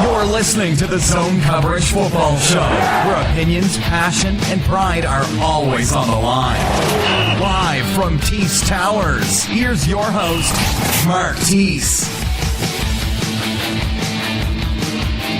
You're listening to the Zone Coverage Football Show, where opinions, passion, and pride are always on the line. Live from Tees Towers, here's your host, Mark Tees.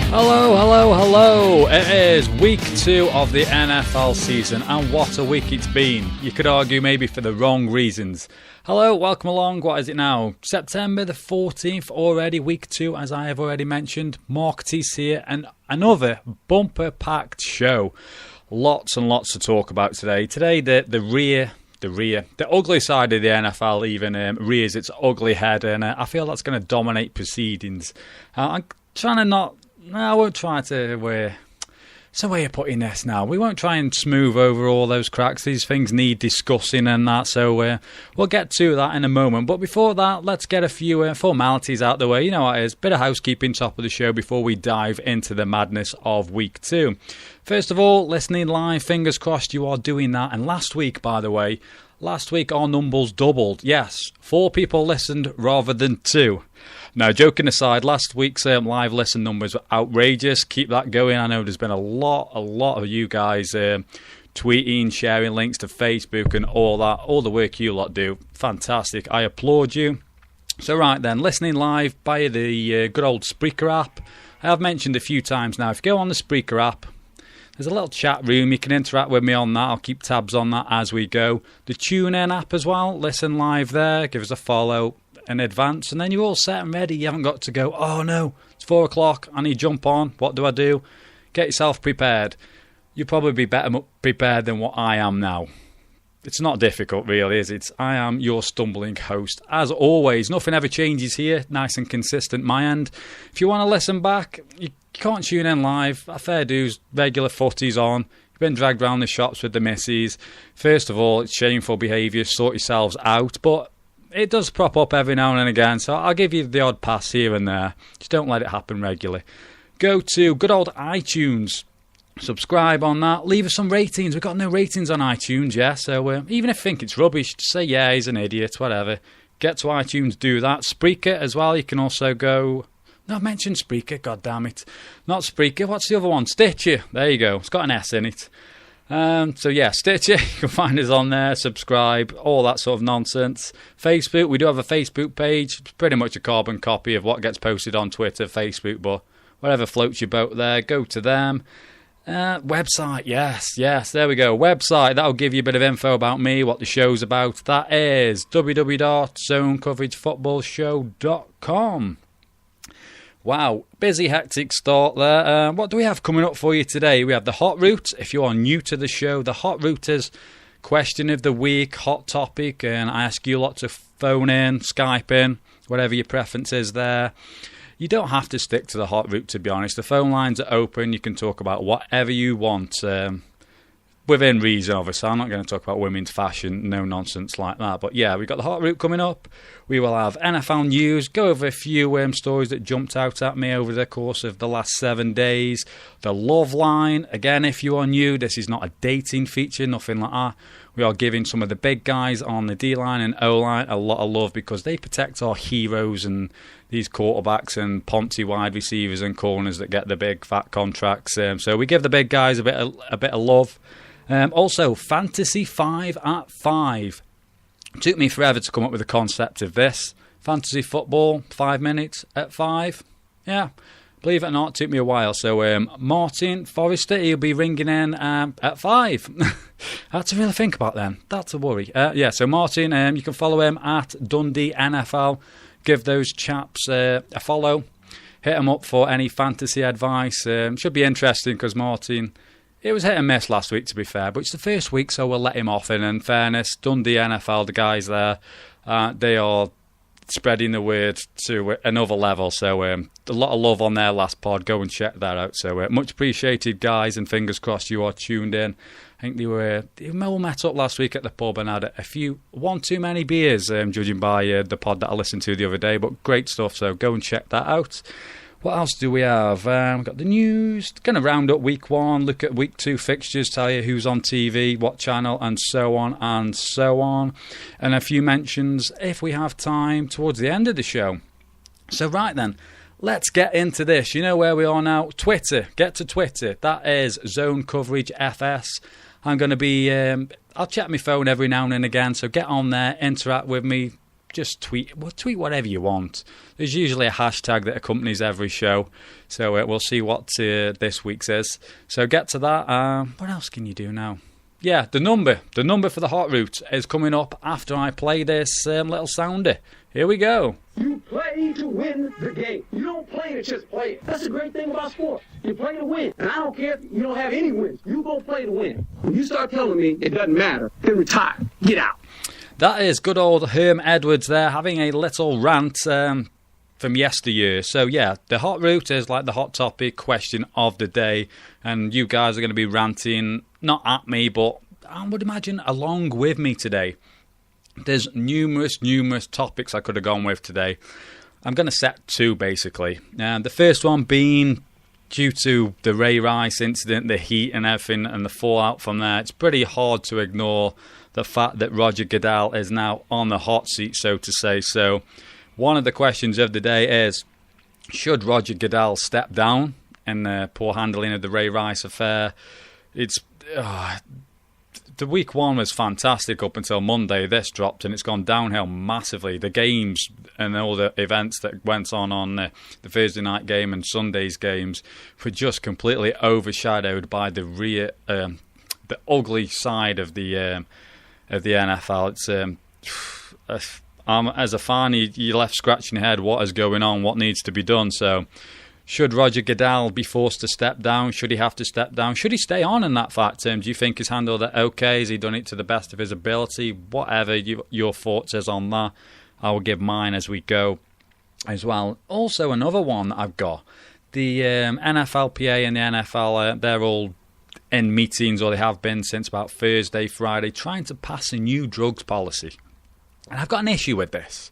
Hello. It is week 2 of the NFL season, and what a week it's been. You could argue maybe for the wrong reasons. Hello, welcome along. What is it now? September the 14th already, week 2, as I have already mentioned. Mark Tees here, and another bumper-packed show. Lots and lots to talk about today. Today, the ugly side of the NFL even rears its ugly head, and I feel that's going to dominate proceedings. I'm trying to not... No, I won't try to... It's a way of putting this now. We won't try and smooth over all those cracks. These things need discussing and that, so we'll get to that in a moment. But before that, let's get a few formalities out the way. You know what it is. Bit of housekeeping top of the show before we dive into the madness of week 2. First of all, listening live, fingers crossed you are doing that. And last week, by the way, our numbers doubled. Yes, 4 people listened rather than 2. Now, joking aside, last week's live listen numbers were outrageous. Keep that going. I know there's been a lot of you guys tweeting, sharing links to Facebook and all that. All the work you lot do. Fantastic. I applaud you. So right then, listening live via the good old Spreaker app. I have mentioned a few times now, if you go on the Spreaker app, there's a little chat room. You can interact with me on that. I'll keep tabs on that as we go. The TuneIn app as well. Listen live there. Give us a follow in advance, and then you're all set and ready. You haven't got to go, oh no, it's 4 o'clock, I need to jump on, what do I do? Get yourself prepared. You'll probably be better prepared than what I am now. It's not difficult really, is it? I am your stumbling host. As always, nothing ever changes here, nice and consistent my end. If you want to listen back, you can't tune in live. A fair dues, regular footies on. You've been dragged round the shops with the missus. First of all, it's shameful behaviour, sort yourselves out, but it does prop up every now and again, so I'll give you the odd pass here and there. Just don't let it happen regularly. Go to good old iTunes. Subscribe on that. Leave us some ratings. We've got no ratings on iTunes, yeah? So even if you think it's rubbish, just say, yeah, he's an idiot, whatever. Get to iTunes, do that. Spreaker as well. You can also go... No, I mentioned Spreaker, god damn it. Not Spreaker. What's the other one? Stitcher. There you go. It's got an S in it. So yeah, Stitcher, you can find us on there, subscribe, all that sort of nonsense. Facebook, we do have a Facebook page. It's pretty much a carbon copy of what gets posted on Twitter, Facebook, but whatever floats your boat there, go to them. Website, yes, there we go. Website, that'll give you a bit of info about me, what the show's about. That is www.zonecoveragefootballshow.com. Wow, busy, hectic start there. What do we have coming up for you today? We have the Hot Route. If you are new to the show, the Hot Route is question of the week, hot topic, and I ask you a lot to phone in, Skype in, whatever your preference is there. You don't have to stick to the Hot Route, to be honest. The phone lines are open. You can talk about whatever you want. Within reason, obviously. I'm not going to talk about women's fashion, no nonsense like that. But yeah, we've got the Hot Route coming up. We will have NFL news, go over a few stories that jumped out at me over the course of the last 7 days. The Love Line, again, if you are new, this is not a dating feature, nothing like that. We are giving some of the big guys on the D-line and O-line a lot of love because they protect our heroes and these quarterbacks and Ponty wide receivers and corners that get the big fat contracts. So we give the big guys a bit of love. Also, Fantasy 5 at 5. It took me forever to come up with the concept of this. Fantasy football, 5 minutes at 5. Yeah, believe it or not, it took me a while. So, Martin Forrester, he'll be ringing in at 5. I had to really think about them. That's a worry. So Martin, you can follow him at Dundee NFL. Give those chaps a follow. Hit them up for any fantasy advice. Should be interesting because Martin... It was hit and miss last week, to be fair, but it's the first week, so we'll let him off. And in fairness, Dundee NFL, the guys there, they are spreading the word to another level. So a lot of love on their last pod. Go and check that out. So much appreciated, guys, and fingers crossed you are tuned in. I think they all met up last week at the pub and had one too many beers, judging by the pod that I listened to the other day. But great stuff, so go and check that out. What else do we have? We've got the news. Going to round up week 1, look at week 2 fixtures, tell you who's on TV, what channel, and so on and so on. And a few mentions, if we have time, towards the end of the show. So right then, let's get into this. You know where we are now? Twitter. Get to Twitter. That is Zone Coverage FS. I'm going to be... I'll check my phone every now and again, so get on there, interact with me. Just tweet whatever you want. There's usually a hashtag that accompanies every show, so we'll see what this week's is. So get to that. What else can you do now? Yeah, the number for the hot route is coming up after I play this little sounder. Here we go. You play to win the game. You don't play to just play it. That's the great thing about sports. You play to win. And I don't care if you don't have any wins. You go play to win. When you start telling me it doesn't matter, then retire. Get out. That is good old Herm Edwards there having a little rant from yesteryear. So yeah, the hot route is like the hot topic question of the day. And you guys are going to be ranting, not at me, but I would imagine along with me today. There's numerous topics I could have gone with today. I'm going to set two, basically. The first one being due to the Ray Rice incident, the heat and everything, and the fallout from there. It's pretty hard to ignore the fact that Roger Goodell is now on the hot seat, so to say. So one of the questions of the day is, should Roger Goodell step down in the poor handling of the Ray Rice affair? It's... the week one was fantastic up until Monday. This dropped and it's gone downhill massively. The games and all the events that went on the Thursday night game and Sunday's games were just completely overshadowed by the ugly side of the NFL. It's as a fan, you're left scratching your head. What is going on? What needs to be done? So, should Roger Goodell be forced to step down? Should he have to step down? Should he stay on in that fact? Do you think he's handled it okay? Has he done it to the best of his ability? Whatever your thoughts is on that, I will give mine as we go as well. Also, another one that I've got, the NFLPA and the NFL, they're all in meetings, or they have been since about Thursday, Friday, trying to pass a new drugs policy. And I've got an issue with this.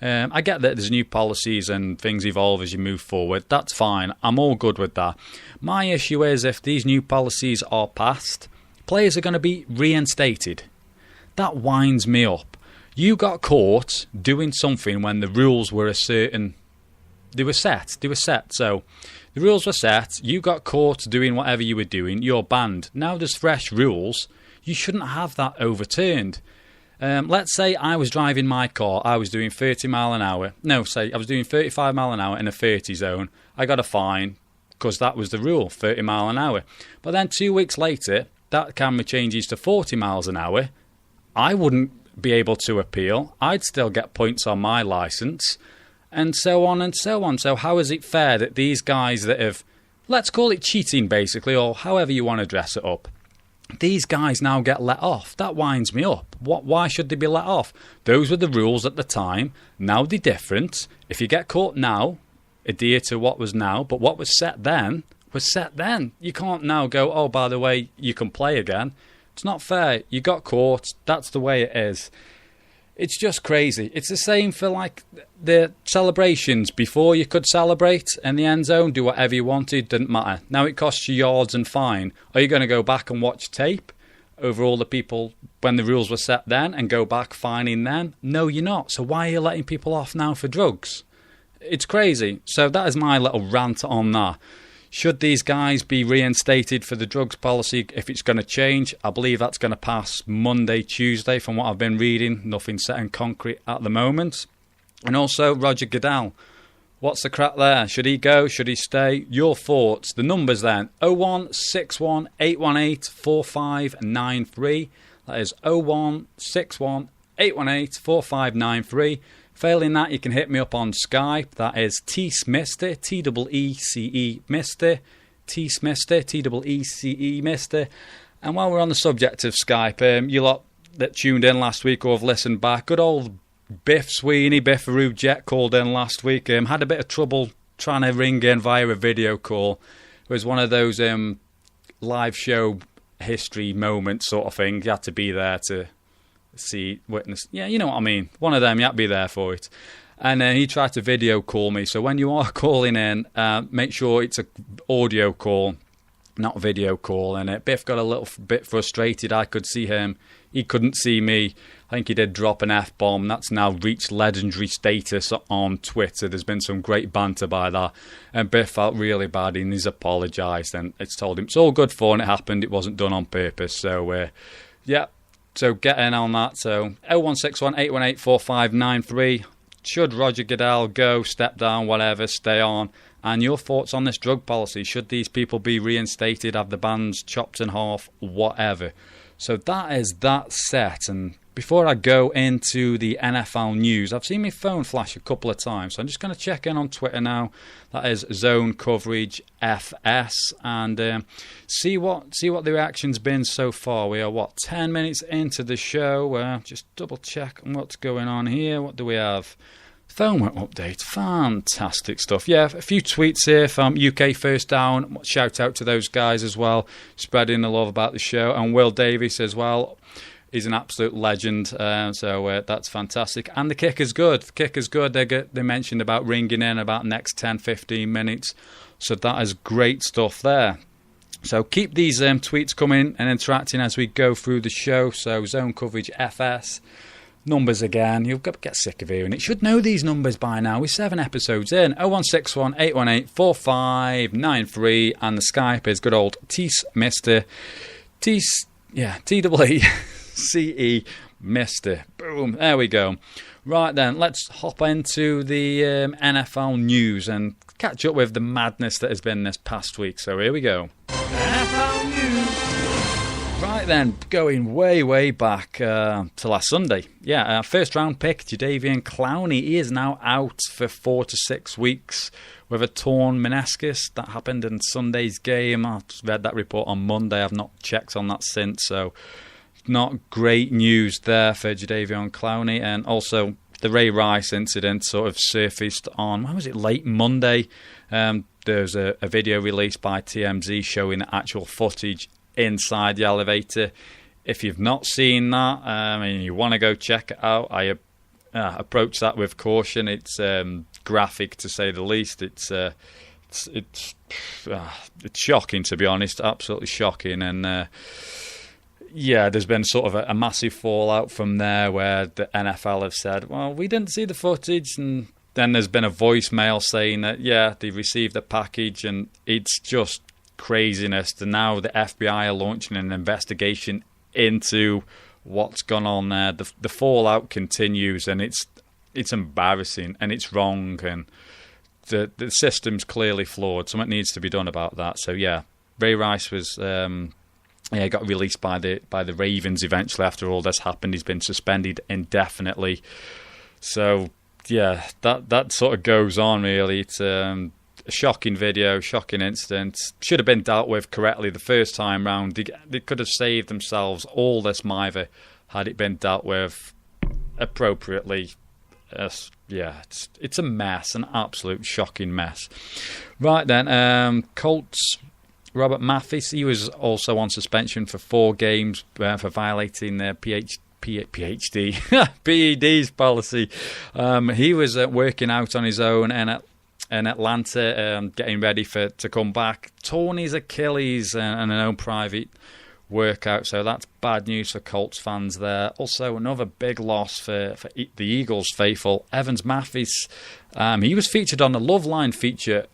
I get that there's new policies and things evolve as you move forward. That's fine. I'm all good with that. My issue is if these new policies are passed, players are going to be reinstated. That winds me up. You got caught doing something when the rules were they were set. So the rules were set. You got caught doing whatever you were doing. You're banned. Now there's fresh rules. You shouldn't have that overturned. Let's say I was driving my car, I was doing 30 mile an hour. No, say I was doing 35 mile an hour in a 30 zone. I got a fine because that was the rule, 30 mile an hour. But then 2 weeks later, that camera changes to 40 miles an hour. I wouldn't be able to appeal. I'd still get points on my licence, and so on and so on. So how is it fair that these guys that have, let's call it cheating basically, or however you want to dress it up, these guys now get let off? That winds me up. Why should they be let off? Those were the rules at the time. Now they're different. If you get caught now, adhere to what was now. But what was set then was set then. You can't now go, oh, by the way, you can play again. It's not fair. You got caught. That's the way it is. It's just crazy. It's the same for like the celebrations. Before you could celebrate in the end zone, do whatever you wanted, didn't matter. Now it costs you yards and fine. Are you going to go back and watch tape over all the people when the rules were set then and go back fining then? No, you're not. So why are you letting people off now for drugs? It's crazy. So that is my little rant on that. Should these guys be reinstated for the drugs policy if it's going to change? I believe that's going to pass Monday, Tuesday from what I've been reading. Nothing set in concrete at the moment. And also Roger Goodell. What's the crack there? Should he go? Should he stay? Your thoughts. The numbers then. 0161 818 4593. That is 0161 818 4593. Failing that, you can hit me up on Skype. That is T-Smister, T-E-E-C-E Mister, T-Smister, T-E-E-C-E Mister. And while we're on the subject of Skype, you lot that tuned in last week or have listened back, good old Biff Sweeney, Biffaroo Jet called in last week. Had a bit of trouble trying to ring in via a video call. It was one of those live show history moments sort of thing. You had to be there to see, witness. Yeah, you know what I mean. One of them, you have to be there for it. And he tried to video call me. So when you are calling in, make sure it's an audio call, not video call. And Biff got a little bit frustrated. I could see him. he couldn't see me. I think he did drop an F-bomb. That's now reached legendary status on Twitter. There's been some great banter by that. And Biff felt really bad and he's apologised. And it's told him it's all good fun. It happened. It wasn't done on purpose. So, yeah. So get in on that. So 0161 818 4593. Should Roger Goodell go, step down, whatever, stay on? And your thoughts on this drug policy? Should these people be reinstated, have the bans chopped in half, whatever? So that is that set. And before I go into the NFL news, I've seen my phone flash a couple of times. So I'm just going to check in on Twitter now. That is Zone Coverage FS. And see what the reaction's been so far. We are, 10 minutes into the show. Just double check on what's going on here. What do we have? Firmware update. Fantastic stuff. Yeah, a few tweets here from UK First Down. Shout out to those guys as well. Spreading the love about the show. And Will Davies as well. He's an absolute legend, so that's fantastic. And the kicker's good. The kicker's good. They mentioned about ringing in about next 10, 15 minutes. So that is great stuff there. So keep these tweets coming and interacting as we go through the show. So Zone Coverage FS. Numbers again. You'll get sick of hearing it. Should know these numbers by now. We're 7 episodes in. 0161 818 4593. And the Skype is good old Tees Mister. Tees, yeah, TEE. CE Mister. Boom. There we go. Right then, let's hop into the NFL news and catch up with the madness that has been this past week. So here we go. NFL news. Right then, going way back to last Sunday. Yeah, first round pick, Jadeveon Clowney. He is now out for 4 to 6 weeks with a torn meniscus. That happened in Sunday's game. I read that report on Monday. I've not checked on that since, so not great news there for Jadeveon Clowney. And also the Ray Rice incident sort of surfaced on, when was it, late Monday? There's a video released by TMZ showing the actual footage inside the elevator. If you've not seen that, and you want to go check it out, I approach that with caution. It's graphic to say the least. It's shocking, to be honest, absolutely shocking. And yeah, there's been sort of a massive fallout from there where the NFL have said, well, we didn't see the footage. And then there's been a voicemail saying that, yeah, they received the package, and it's just craziness. And now the FBI are launching an investigation into what's gone on there. The fallout continues, and it's embarrassing, and it's wrong, and the system's clearly flawed. Something needs to be done about that. So, yeah, Ray Rice was... got released by the Ravens eventually after all this happened. He's been suspended indefinitely. So, yeah, that sort of goes on, really. It's a shocking video, shocking incident. Should have been dealt with correctly the first time round. They could have saved themselves all this mither had it been dealt with appropriately. Yeah, it's a mess, an absolute shocking mess. Right then, Colts... Robert Mathis, he was also on suspension for 4 games for violating their PED's policy. He was working out on his own in Atlanta, getting ready to come back. Torn his Achilles and an own private workout, so that's bad news for Colts fans there. Also, another big loss for the Eagles faithful, Evans Mathis. He was featured on the Loveline feature.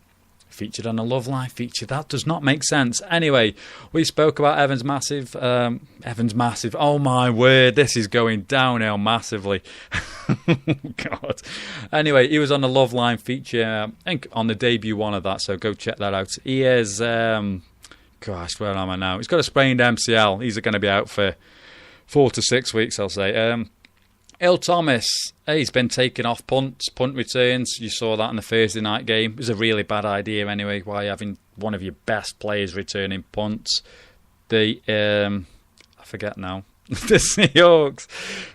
That does not make sense. Anyway, we spoke about Evans Massive. Oh my word, this is going downhill massively. God. Anyway, he was on the Loveline feature, I think on the debut one of that, so go check that out. He is, gosh, where am I now? He's got a sprained MCL. He's going to be out for 4 to 6 weeks, I'll say. Earl Thomas, he's been taking off punt returns. You saw that in the Thursday night game. It was a really bad idea anyway, why having one of your best players returning punts. I forget now. The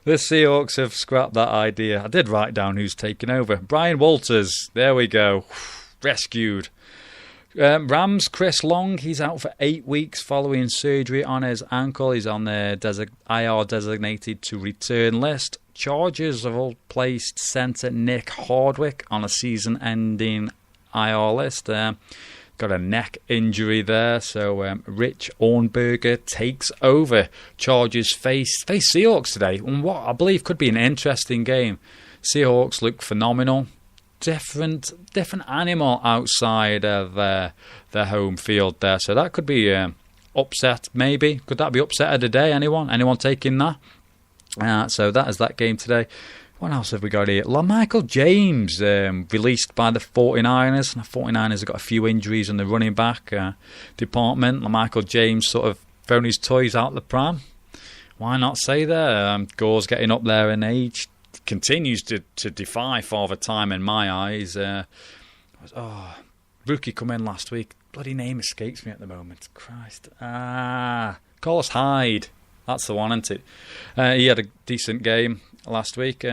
Seahawks have scrapped that idea. I did write down who's taking over. Brian Walters, there we go. Rescued. Rams, Chris Long, he's out for 8 weeks following surgery on his ankle. He's on the IR designated to return list. Chargers have all placed centre Nick Hardwick on a season-ending IR list. got a neck injury there. So Rich Ornberger takes over. Chargers face Seahawks today, and what I believe could be an interesting game. Seahawks look phenomenal. Different animal outside of their home field there. So that could be upset, maybe. Could that be upset of the day? Anyone taking that? So that is that game today. What else have we got here? LaMichael James released by the 49ers. The 49ers have got a few injuries in the running back department. LaMichael James sort of thrown his toys out the pram. Why not say there? Gore's getting up there in age. Continues to defy Father Time in my eyes. Rookie come in last week. Bloody name escapes me at the moment. Christ. Carlos Hyde. That's the one, isn't it? He had a decent game last week.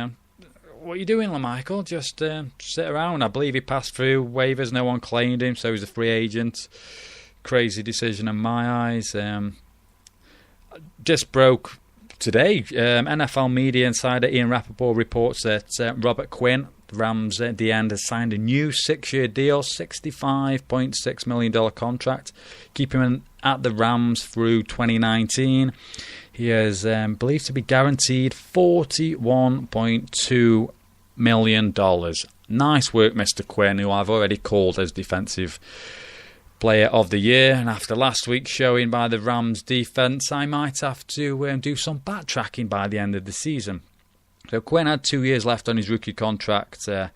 What are you doing, LaMichael? Just sit around. I believe he passed through waivers. No one claimed him, so he's a free agent. Crazy decision in my eyes. Just broke today. NFL media insider Ian Rappaport reports that Robert Quinn, the Rams at the end, has signed a new 6-year deal, $65.6 million contract, keeping him at the Rams through 2019. He is believed to be guaranteed $41.2 million. Nice work, Mr. Quinn, who I've already called as Defensive Player of the Year. And after last week's showing by the Rams defence, I might have to do some backtracking by the end of the season. So Quinn had 2 years left on his rookie contract. But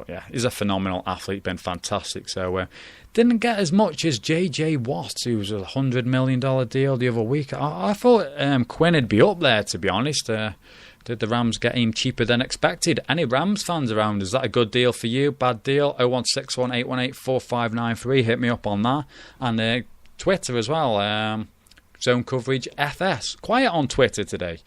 yeah, he's a phenomenal athlete, been fantastic. So didn't get as much as J.J. Watt, who was a $100 million deal the other week. I thought Quinn would be up there, to be honest. Did the Rams get him cheaper than expected? Any Rams fans around? Is that a good deal for you? Bad deal? 01618184593. Hit me up on that. And Twitter as well. Zone Coverage FS. Quiet on Twitter today.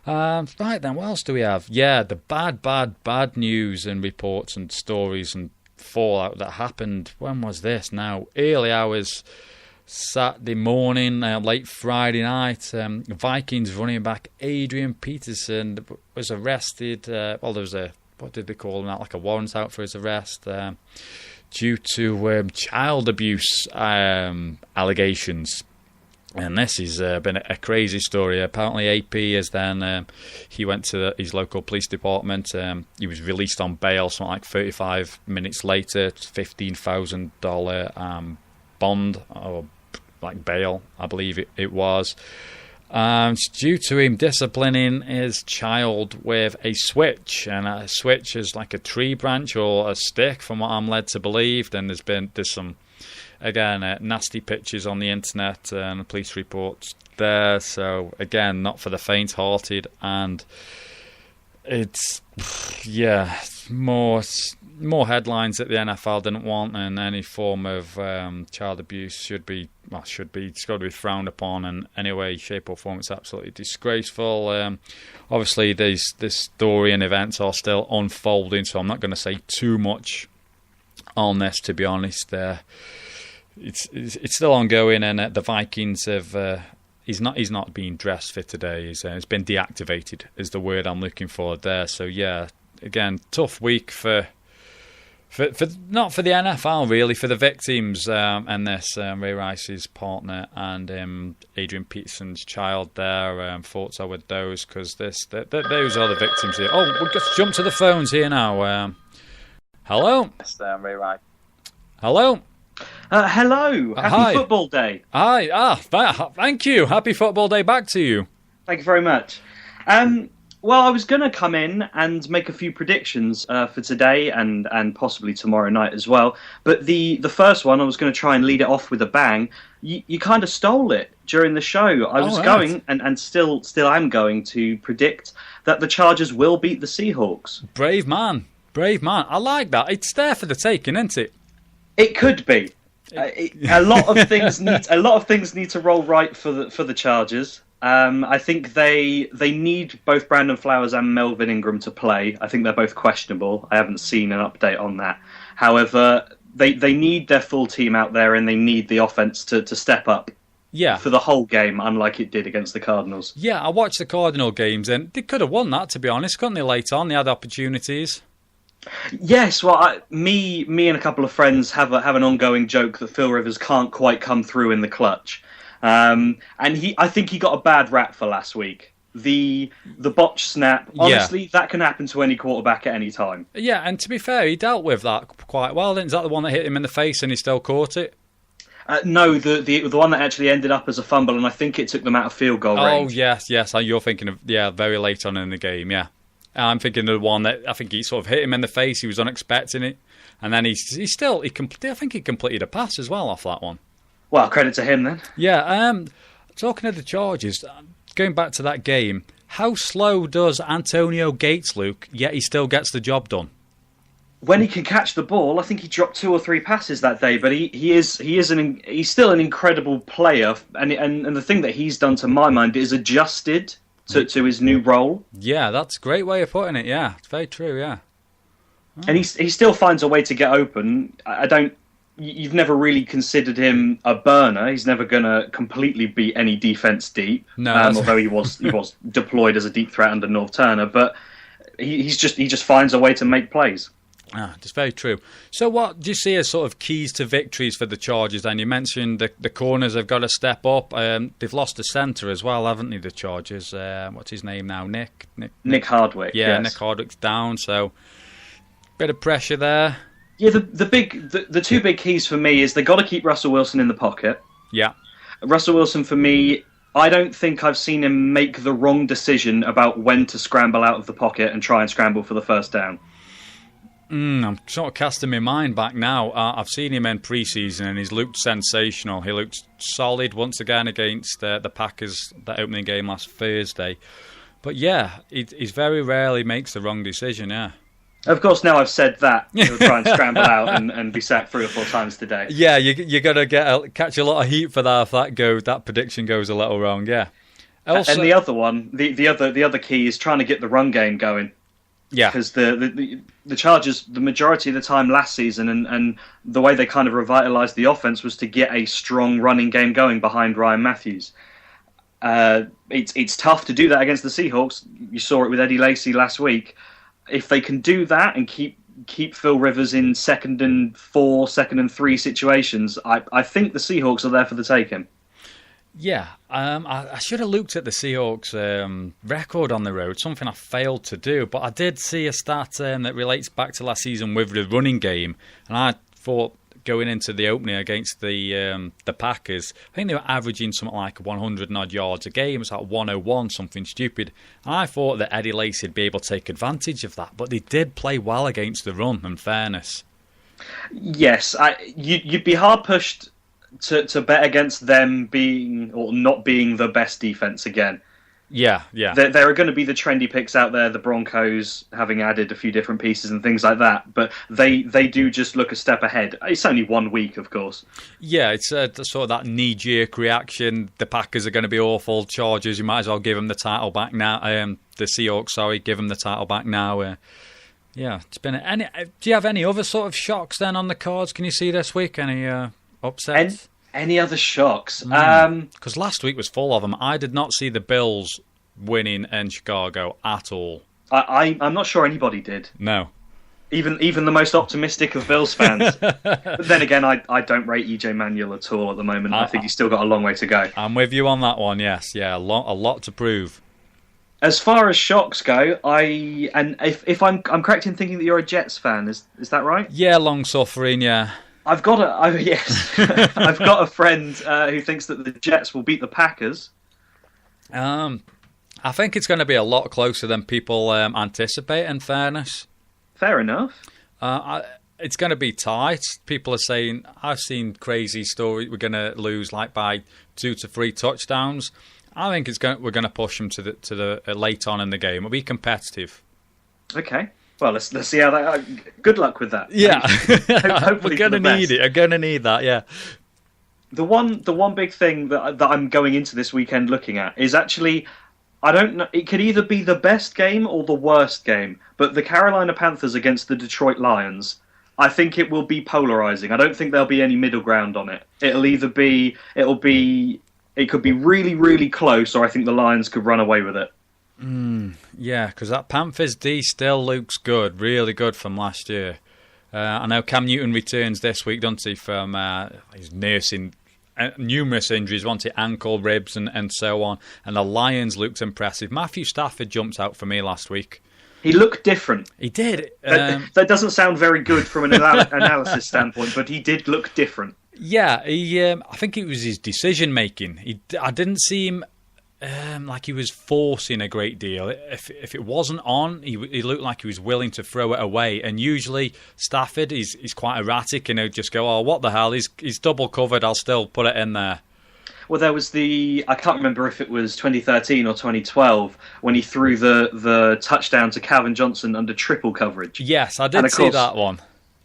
Right then, what else do we have? Yeah, the bad news and reports and stories and fallout that happened. When was this now? Early hours Saturday morning, late Friday night. Vikings running back Adrian Peterson was arrested. There was what did they call him? Like a warrant out for his arrest due to child abuse allegations. And this has been a crazy story. Apparently AP is then, he went to his local police department. He was released on bail, something like 35 minutes later, $15,000 bond, or like bail, I believe it was. It's due to him disciplining his child with a switch. And a switch is like a tree branch or a stick, from what I'm led to believe. Then there's some... Again, nasty pictures on the internet and police reports there. So, again, not for the faint-hearted. And it's, more headlines that the NFL didn't want, and any form of child abuse should be, it's got to be frowned upon in any way, shape or form. It's absolutely disgraceful. Obviously, this story and events are still unfolding, so I'm not going to say too much on this, to be honest. It's still ongoing, and the Vikings have. He's not being dressed for today. It's been deactivated, is the word I'm looking for there. So yeah, again, tough week for not for the NFL really, for the victims and this Ray Rice's partner and Adrian Peterson's child there. Thoughts are with those, because those are the victims here. Oh, we'll just jump to the phones here now. Hello. Ray Rice. Hello. Hello. Happy Football Day. Hi. Thank you. Happy Football Day back to you. Thank you very much. Well, I was going to come in and make a few predictions for today and possibly tomorrow night as well. But the first one, I was going to try and lead it off with a bang. You kind of stole it during the show. I was going and still am going to predict that the Chargers will beat the Seahawks. Brave man. I like that. It's there for the taking, isn't it? It could be. A lot of things need to roll right for the Chargers. I think they need both Brandon Flowers and Melvin Ingram to play. I think they're both questionable. I haven't seen an update on that. However, they need their full team out there, and they need the offense to step up. Yeah. For the whole game, unlike it did against the Cardinals. Yeah, I watched the Cardinal games, and they could have won that, to be honest, couldn't they? Late on, they had opportunities. Yes, well, me and a couple of friends have an ongoing joke that Phil Rivers can't quite come through in the clutch, and I think he got a bad rap for last week. The botch snap, honestly, that can happen to any quarterback at any time. Yeah, and to be fair, he dealt with that quite well. Is that the one that hit him in the face and he still caught it? No, the one that actually ended up as a fumble, and I think it took them out of field goal range. Oh, yes. You're thinking of, very late on in the game, yeah. I'm thinking of the one that I think he sort of hit him in the face. He was unexpecting it. And then I think he completed a pass as well off that one. Well, credit to him then. Yeah, talking of the Chargers, going back to that game, how slow does Antonio Gates look, yet he still gets the job done? When he can catch the ball, I think he dropped 2 or 3 passes that day. But he's still an incredible player, and the thing that he's done, to my mind, is adjusted to his new role. Yeah, that's a great way of putting it. Yeah, it's very true. Yeah, and he still finds a way to get open. You've never really considered him a burner. He's never going to completely beat any defense deep. No, although he was deployed as a deep threat under North Turner, but he just finds a way to make plays. That's very true. So what do you see as sort of keys to victories for the Chargers then? You mentioned the corners have got to step up. They've lost a centre as well, haven't they, the Chargers? What's his name now? Nick Hardwick. Yeah, yes. Nick Hardwick's down, so bit of pressure there. Yeah, the 2 big keys for me is they got to keep Russell Wilson in the pocket. Yeah. Russell Wilson, for me, I don't think I've seen him make the wrong decision about when to scramble out of the pocket and try and scramble for the first down. I'm sort of casting my mind back now. I've seen him in pre-season and he's looked sensational. He looked solid once again against the Packers, that opening game last Thursday. But yeah, he very rarely makes the wrong decision, yeah. Of course, now I've said that, he'll try and scramble out and be sacked 3 or 4 times today. Yeah, you're going to catch a lot of heat for that if that prediction goes a little wrong, yeah. Also, and the other one, the other key is trying to get the run game going. Yeah, because the Chargers, the majority of the time last season, and the way they kind of revitalised the offense was to get a strong running game going behind Ryan Matthews. It's tough to do that against the Seahawks. You saw it with Eddie Lacy last week. If they can do that and keep Phil Rivers in 2nd and 4, 2nd and 3 situations, I think the Seahawks are there for the taking. Yeah, I should have looked at the Seahawks record on the road, something I failed to do, but I did see a stat that relates back to last season with the running game, and I thought going into the opening against the Packers, I think they were averaging something like 100 odd yards a game. It's like 101, something stupid. And I thought that Eddie Lacy would be able to take advantage of that, but they did play well against the run, in fairness. Yes, you'd be hard pushed to bet against them being or not being the best defense again. Yeah. There are going to be the trendy picks out there, the Broncos having added a few different pieces and things like that, but they do just look a step ahead. It's only 1 week, of course. Yeah, it's sort of that knee-jerk reaction. The Packers are going to be awful. Chargers, you might as well give them the title back now. The Seahawks, give them the title back now. Yeah, it's been. Do you have any other sort of shocks then on the cards? Can you see this week? Any upsets? Any other shocks? Because last week was full of them. I did not see the Bills winning in Chicago at all. I'm not sure anybody did. No. Even the most optimistic of Bills fans. But then again, I don't rate EJ Manuel at all at the moment. I think he's still got a long way to go. I'm with you on that one, yes. Yeah, a lot to prove. As far as shocks go, if I'm correct in thinking that you're a Jets fan, is that right? Yeah, long suffering, yeah. I've got a friend who thinks that the Jets will beat the Packers. I think it's going to be a lot closer than people anticipate, in fairness. Fair enough. It's going to be tight. People are saying, I've seen crazy stories, we're going to lose by 2 to 3 touchdowns. I think we're going to push them to the late on in the game. It'll be competitive. Okay. Well, let's see how that. Good luck with that. Yeah, hopefully we're going to need it. I'm going to need that. Yeah. The one big thing that I'm going into this weekend looking at is actually, I don't know. It could either be the best game or the worst game. But the Carolina Panthers against the Detroit Lions, I think it will be polarizing. I don't think there'll be any middle ground on it. It could be really, really close, or I think the Lions could run away with it. Yeah, because that Panthers D still looks good, really good from last year. I know Cam Newton returns this week, doesn't he, from he's nursing numerous injuries, wasn't it, ankle, ribs and so on. And the Lions looked impressive. Matthew Stafford jumped out for me last week. He looked different. He did. That doesn't sound very good from an analysis standpoint, but he did look different. Yeah, I think it was his decision making. I didn't see him like he was forcing a great deal. If it wasn't on, he looked like he was willing to throw it away. And usually Stafford, he's quite erratic, and he'll just go, "Oh, what the hell? He's double covered. I'll still put it in there." Well, there was I can't remember if it was 2013 or 2012 when he threw the touchdown to Calvin Johnson under triple coverage. Yes, I did see that one.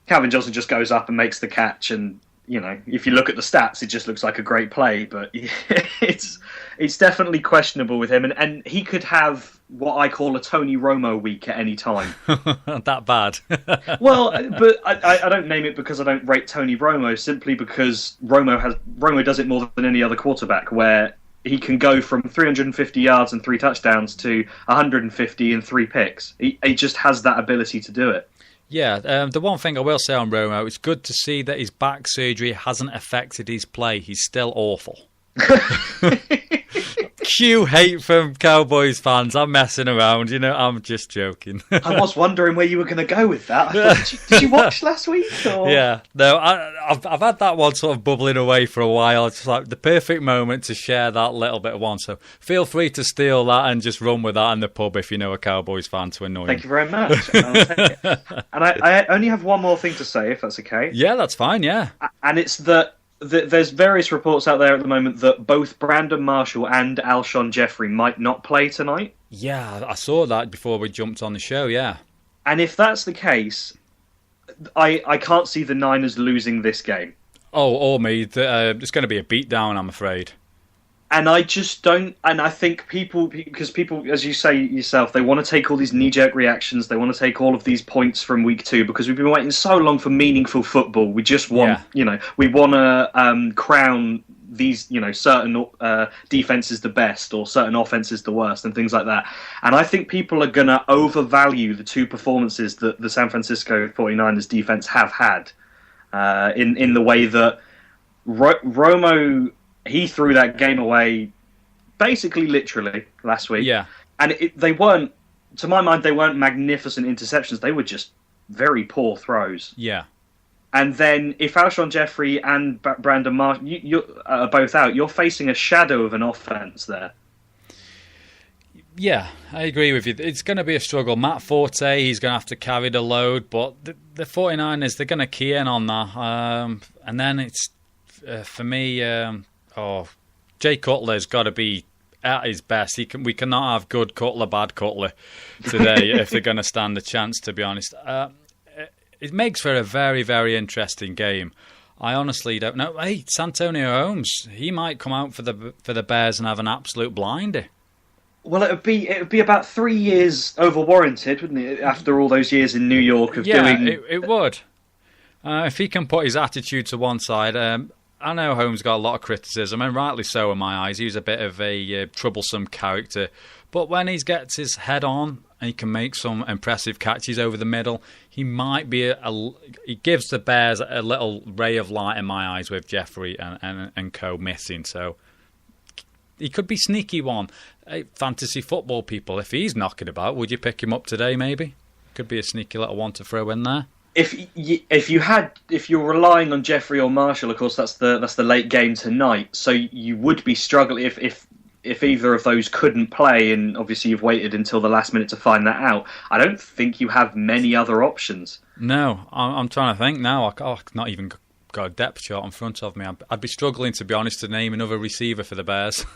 Calvin Johnson just goes up and makes the catch, and if you look at the stats, it just looks like a great play, but it's definitely questionable with him, and he could have what I call a Tony Romo week at any time. That bad? Well, but I don't name it because I don't rate Tony Romo, simply because Romo does it more than any other quarterback, where he can go from 350 yards and 3 touchdowns to 150 and 3 picks. He just has that ability to do it. Yeah, the one thing I will say on Romo, it's good to see that his back surgery hasn't affected his play. He's still awful. Cue hate from Cowboys fans. I'm messing around, I'm just joking. I was wondering where you were going to go with that. I thought, did you watch last week? Or? Yeah, no, I've had that one sort of bubbling away for a while. It's like the perfect moment to share that little bit of one. So feel free to steal that and just run with that in the pub if you know a Cowboys fan to annoy Thank you very much. I'll take it. And I only have one more thing to say, if that's okay. Yeah, that's fine, yeah. And it's that there's various reports out there at the moment that both Brandon Marshall and Alshon Jeffrey might not play tonight. Yeah, I saw that before we jumped on the show, yeah. And if that's the case, I can't see the Niners losing this game. Oh, or me. It's going to be a beatdown, I'm afraid. And I just don't... And I think because people, as you say yourself, they want to take all these knee-jerk reactions. They want to take all of these points from week 2 because we've been waiting so long for meaningful football. We just want, we want to crown these, certain defenses the best or certain offenses the worst and things like that. And I think people are going to overvalue the 2 performances that the San Francisco 49ers defense have had in the way that Romo... He threw that game away, basically, literally, last week. Yeah. And they weren't, to my mind, they weren't magnificent interceptions. They were just very poor throws. Yeah. And then if Alshon Jeffrey and Brandon Marshall are both out, you're facing a shadow of an offense there. Yeah, I agree with you. It's going to be a struggle. Matt Forte, he's going to have to carry the load, but the 49ers, they're going to key in on that. And then it's, for me... Jay Cutler's got to be at his best. We cannot have good Cutler, bad Cutler today if they're going to stand a chance, to be honest. It makes for a very, very interesting game. I honestly don't know. Hey, Santonio Holmes, he might come out for the Bears and have an absolute blinder. Well, it would be about 3 years over warranted, wouldn't it? After all those years in New York of doing... Yeah, it would. If he can put his attitude to one side... I know Holmes got a lot of criticism, and rightly so in my eyes. He was a bit of a troublesome character. But when he gets his head on and he can make some impressive catches over the middle, he might be he gives the Bears a little ray of light in my eyes with Jeffrey and co missing. So he could be sneaky one. Hey, fantasy football people, if he's knocking about, would you pick him up today maybe? Could be a sneaky little one to throw in there. If you're relying on Jeffrey or Marshall, of course that's the late game tonight. So you would be struggling if either of those couldn't play, and obviously you've waited until the last minute to find that out. I don't think you have many other options. No, I'm trying to think now. I've not even got a depth chart in front of me. I'd be struggling, to be honest, to name another receiver for the Bears.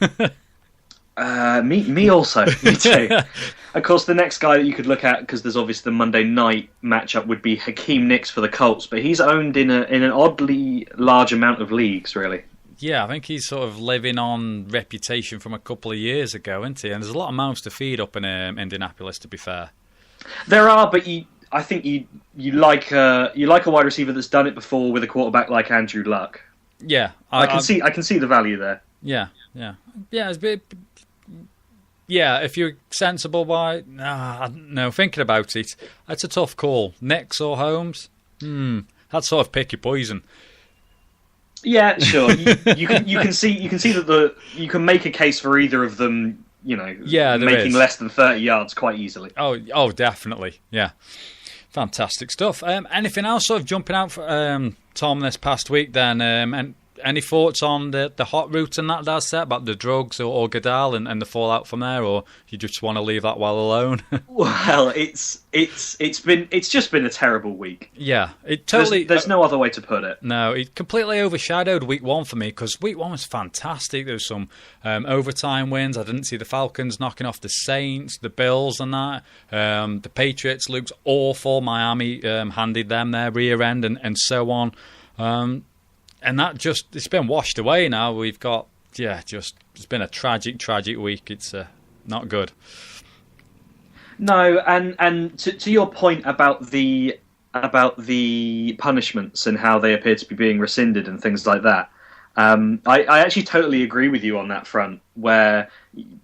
Me also. Me too. Of course, the next guy that you could look at, because there's obviously the Monday night matchup, would be Hakeem Nicks for the Colts, but he's owned in an oddly large amount of leagues, really. Yeah, I think he's sort of living on reputation from a couple of years ago, isn't he? And there's a lot of mouths to feed up in Indianapolis, to be fair. There are, but I think you like a wide receiver that's done it before with a quarterback like Andrew Luck. Yeah, I can see the value there. Yeah. It's a bit. Yeah, if you're sensible by... no, thinking about it, that's a tough call. Knicks or Holmes? That's sort of pick your poison. Yeah, sure. You can see that you can make a case for either of them, making less than 30 yards quite easily. Oh, definitely. Yeah. Fantastic stuff. Anything else sort of jumping out for Tom this past week then? And any thoughts on the hot route and that set about the drugs or Goodell and the fallout from there, or you just want to leave that well alone? Well, it's just been a terrible week. Yeah, it totally. There's no other way to put it. No, it completely overshadowed week one for me because week one was fantastic. There was some overtime wins. I didn't see the Falcons knocking off the Saints, the Bills, and that. The Patriots looked awful. Miami handed them their rear end and so on. And that it's been washed away now. We've got, it's been a tragic week. It's not good. No, and to your point about the punishments and how they appear to be being rescinded and things like that, I actually totally agree with you on that front, where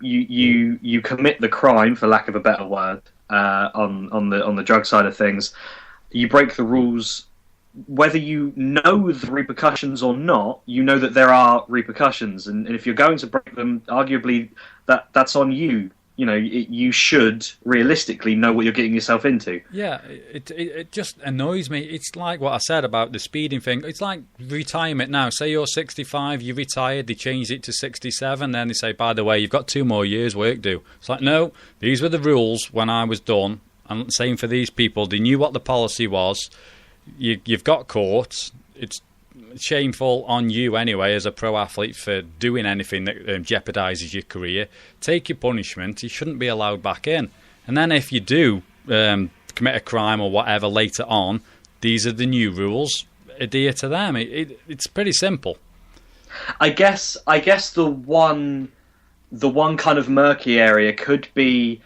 you commit the crime, for lack of a better word, on the drug side of things. You break the rules. Whether you know the repercussions or not, you know that there are repercussions, and if you're going to break them, arguably that's on you. You should realistically know what you're getting yourself into. Yeah, it just annoys me. It's like what I said about the speeding thing. It's like retirement now. Say you're 65, you retired, they changed it to 67, then they say, by the way, you've got 2 more years work due. It's like, no, these were the rules when I was done. And same for these people. They knew what the policy was. You've got caught. It's shameful on you anyway as a pro athlete for doing anything that jeopardises your career. Take your punishment. You shouldn't be allowed back in. And then if you do commit a crime or whatever later on, these are the new rules. Adhere to them. It's pretty simple. I guess the one kind of murky area could be,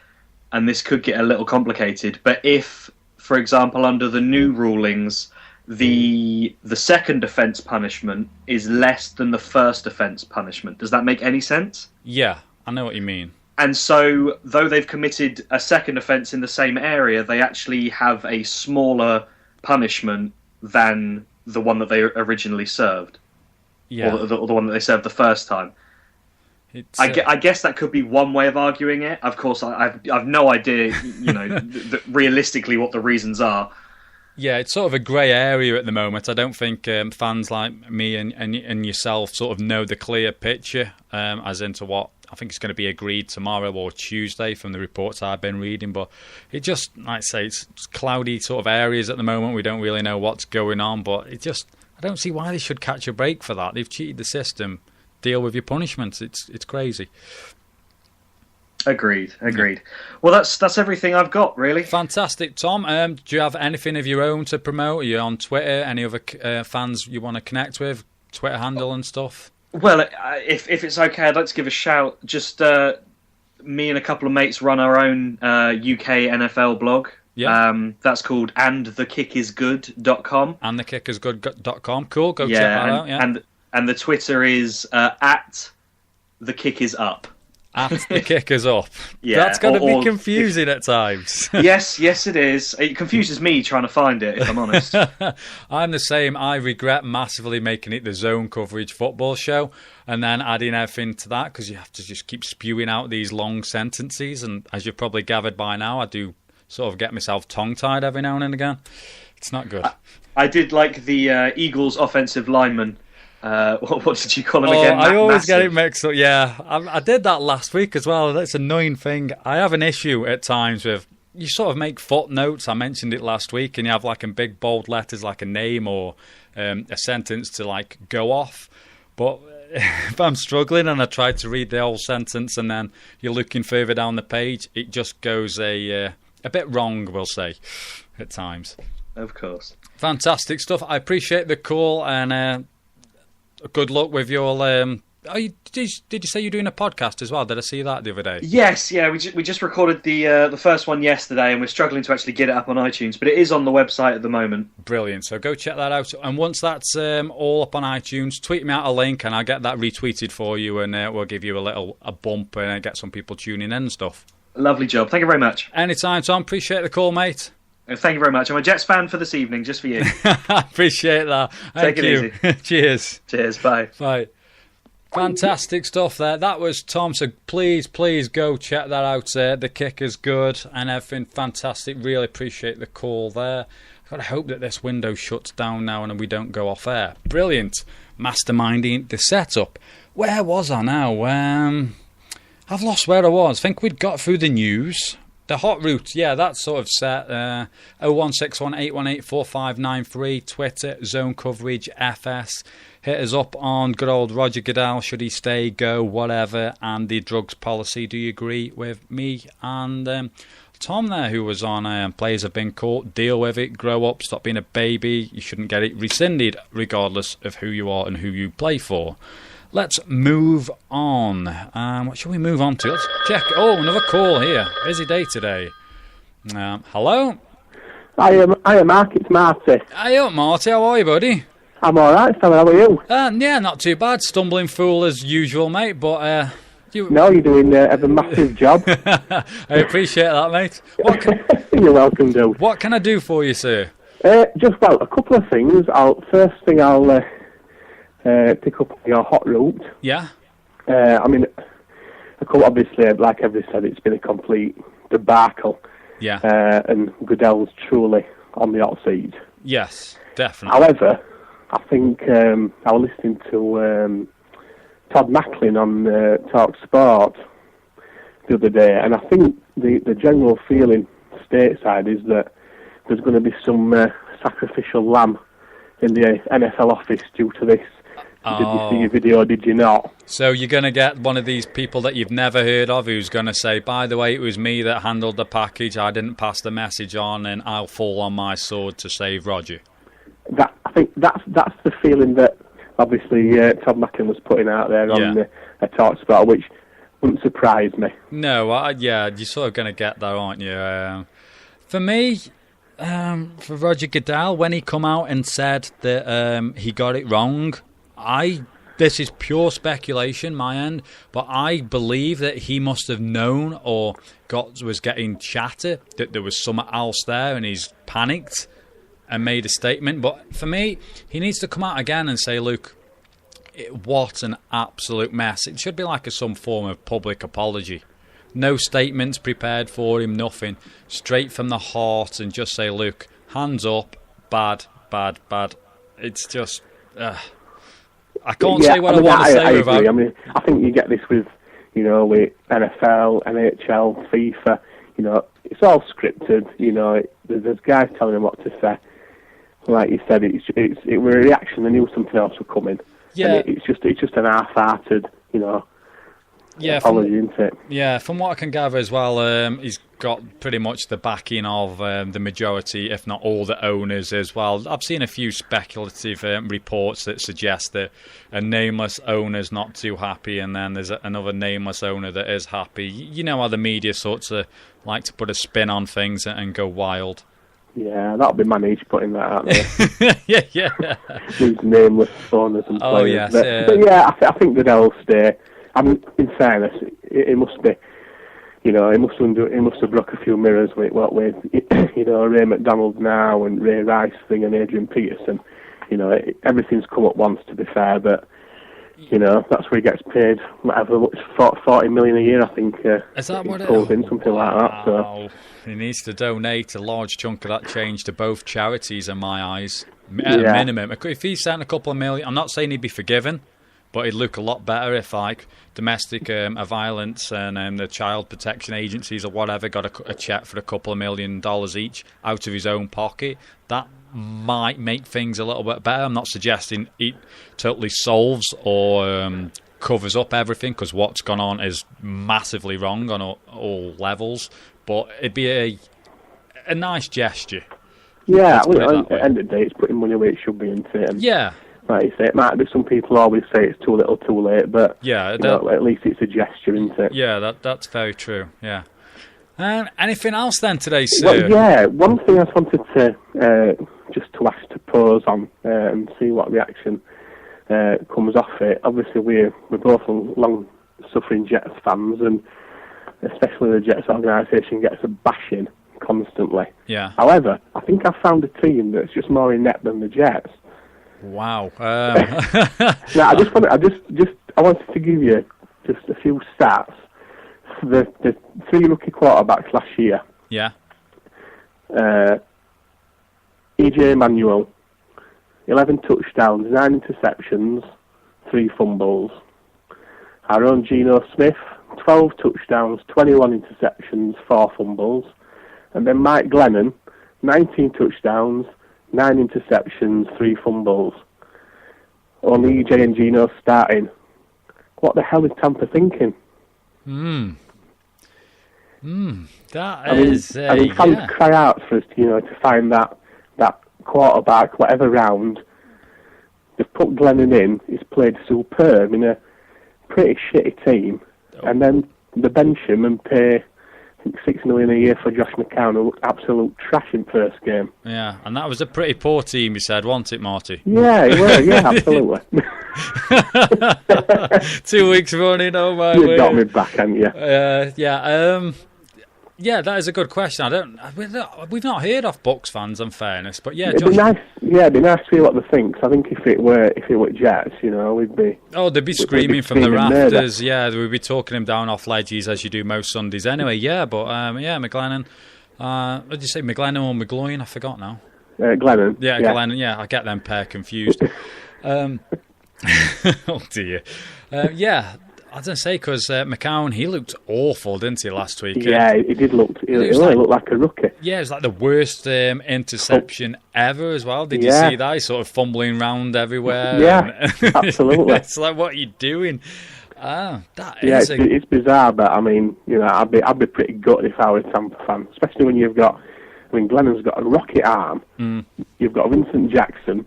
and this could get a little complicated, but if, for example, under the new rulings, the second offence punishment is less than the first offence punishment. Does that make any sense? Yeah, I know what you mean. And so, though they've committed a second offence in the same area, they actually have a smaller punishment than the one that they originally served. Yeah. Or the one that they served the first time. I guess that could be one way of arguing it. Of course, I've no idea, realistically what the reasons are. Yeah, it's sort of a grey area at the moment. I don't think fans like me and yourself sort of know the clear picture as into what I think is going to be agreed tomorrow or Tuesday from the reports I've been reading. But it just, like I say, it's cloudy sort of areas at the moment. We don't really know what's going on. But I don't see why they should catch a break for that. They've cheated the system. Deal with your punishments. It's crazy. Agreed. Well, that's everything I've got, really. Fantastic, Tom. Do you have anything of your own to promote? Are you on Twitter? Any other fans you want to connect with? Twitter handle and stuff? Well, if it's okay, I'd like to give a shout. Just me and a couple of mates run our own UK NFL blog. Yeah. That's called andthekickisgood.com. Andthekickisgood.com. Cool. Go check that out. Yeah. And the Twitter is at the kick is up. At the kick is up. Yeah, that's going to be confusing at times. Yes, it is. It confuses me trying to find it, if I'm honest. I'm the same. I regret massively making it the zone coverage football show and then adding everything to that because you have to just keep spewing out these long sentences. And as you've probably gathered by now, I do sort of get myself tongue-tied every now and again. It's not good. I did like the Eagles offensive lineman. What did you call him again? I always get it mixed up. Yeah, I did that last week as well. That's an annoying thing. I have an issue at times with you sort of make footnotes. I mentioned it last week, and you have like in big bold letters like a name or a sentence to like go off. But if I'm struggling and I try to read the whole sentence, and then you're looking further down the page, it just goes a bit wrong, we'll say, at times. Of course. Fantastic stuff. I appreciate the call and. Good luck with your Did you say you're doing a podcast as well? Did I see that the other day? Yes, yeah. We just recorded the first one yesterday, and we're struggling to actually get it up on iTunes, but it is on the website at the moment. Brilliant. So go check that out. And once that's all up on iTunes, tweet me out a link, and I'll get that retweeted for you, and we'll give you a bump and get some people tuning in and stuff. Lovely job. Thank you very much. Anytime, Tom. Appreciate the call, mate. Thank you very much. I'm a Jets fan for this evening, just for you. Appreciate that. Take it easy. Cheers. Cheers. Bye. Bye. Fantastic stuff there. That was Tom, so please go check that out. The kick is good and everything fantastic. Really appreciate the call there. I've got to hope that this window shuts down now and we don't go off air. Brilliant. Masterminding the setup. Where was I now? I've lost where I was. I think we'd got through the news. The hot route, yeah, that's sort of set. 01618184593, Twitter, Zone Coverage, FS. Hit us up on good old Roger Goodell, should he stay, go, whatever, and the drugs policy. Do you agree with me and Tom there, who was on Players Have Been Caught, deal with it, grow up, stop being a baby, you shouldn't get it rescinded, regardless of who you are and who you play for. Let's move on. What shall we move on to? Let's check. Oh, another call here. Busy day today. Hello? Hi, Mark. It's Marty. Hi, Marty. How are you, buddy? I'm all right, fella. How are you? Yeah, not too bad. Stumbling fool as usual, mate. But No, you're doing a massive job. I appreciate that, mate. You're welcome, dude. What can I do for you, sir? Just a couple of things. First thing, I'll pick up your hot route. Yeah. Obviously, like everybody said, it's been a complete debacle. Yeah. And Goodell's truly on the hot seat. Yes, definitely. However, I think I was listening to Todd Macklin on Talk Sport the other day, and I think the general feeling stateside is that there's going to be some sacrificial lamb in the NFL office due to this. Did you see your video, did you not? So you're going to get one of these people that you've never heard of who's going to say, by the way, it was me that handled the package, I didn't pass the message on, and I'll fall on my sword to save Roger. I think that's the feeling that obviously Todd Macklin was putting out there on the Talk Sport, which wouldn't surprise me. No, you're sort of going to get that, aren't you? For me, for Roger Goodell, when he come out and said that he got it wrong, this is pure speculation, my end, but I believe that he must have known or was getting chatter that there was something else there, and he's panicked and made a statement. But for me, he needs to come out again and say, look, what an absolute mess. It should be like some form of public apology. No statements prepared for him, nothing. Straight from the heart, and just say, look, hands up, bad. It's just... I can't say what I want to say without... I think you get this with NFL, NHL, FIFA. It's all scripted. There's guys telling them what to say. Like you said, it was a reaction. They knew something else was coming. Yeah, and it's just an half-hearted, apology, isn't it? Yeah, from what I can gather as well, he's got pretty much the backing of the majority, if not all, the owners as well. I've seen a few speculative reports that suggest that a nameless owner's not too happy, and then there's another nameless owner that is happy. You know how the media sorts of like to put a spin on things and go wild. Yeah, that'll be my niche, putting that out there. yeah. These nameless owners and players. Oh, yes. But yeah, I think Goodell'll stay. In fairness, it must be. He must have broke a few mirrors with Ray McDonald now and Ray Rice thing and Adrian Peterson. Everything's come at once, to be fair, but that's where he gets paid whatever, 40 million a year, I think. Is that what it is? Something like that. So he needs to donate a large chunk of that change to both charities, in my eyes, at a minimum. If he sent a couple of million, I'm not saying he'd be forgiven, but it'd look a lot better if, like, domestic violence and the child protection agencies or whatever got a check for a couple of $1 million each out of his own pocket. That might make things a little bit better. I'm not suggesting it totally solves or covers up everything, because what's gone on is massively wrong on all levels. But it'd be a nice gesture. Yeah, at the end of the day, it's putting money where it should be, isn't it? And, yeah. like you say, it might be. Some people always say it's too little, too late, but yeah, at least it's a gesture, isn't it? Yeah, that's very true. Yeah. Anything else then today, Sue? Well, yeah, one thing I just wanted to just to ask to pause on and see what reaction comes off it. Obviously, we're both long-suffering Jets fans, and especially the Jets organisation gets a bashing constantly. Yeah. However, I think I've found a team that's just more inept than the Jets. Wow. Now, I wanted to give you just a few stats. The 3 rookie quarterbacks last year. Yeah. E.J. Manuel, 11 touchdowns, 9 interceptions, 3 fumbles. Our own Geno Smith, 12 touchdowns, 21 interceptions, 4 fumbles. And then Mike Glennon, 19 touchdowns, 9 interceptions, 3 fumbles. Only E.J. and Geno starting. What the hell is Tampa thinking? Fans cry out for us, to find that quarterback, whatever round. They've put Glennon in. He's played superb in a pretty shitty team, and then they bench him and pay, I think, $6 million a year for Josh McCown, who looked absolute trash in first game. Yeah, and that was a pretty poor team, you said, wasn't it, Marty? Yeah, it was. Yeah, absolutely. 2 weeks running, oh my You got me back, haven't you? Yeah, that is a good question. We've not heard of Bucks fans, in fairness, but yeah, it'd be nice. Yeah, it'd be nice to hear what they think. 'Cause I think if it were Jets, we'd be. Oh, they'd be screaming from the rafters. Yeah, we'd be talking him down off ledges as you do most Sundays anyway. Yeah, but McGlennon. What did you say, McGlennon or McGloin? I forgot now. Glennon. Yeah, Glennon. Yeah, I get them pair confused. Oh dear. Yeah. I was going to say, because McCown, he looked awful, didn't he, last week? Yeah, he did look. He looked like a rookie. Yeah, it was like the worst interception ever as well. Did you see that? He's sort of fumbling around everywhere. Yeah, absolutely. It's like, what are you doing? It's bizarre, but I mean, I'd be pretty gutted if I were a Tampa fan, especially when you've got. I mean, Glennon's got a rocket arm. You've got Vincent Jackson,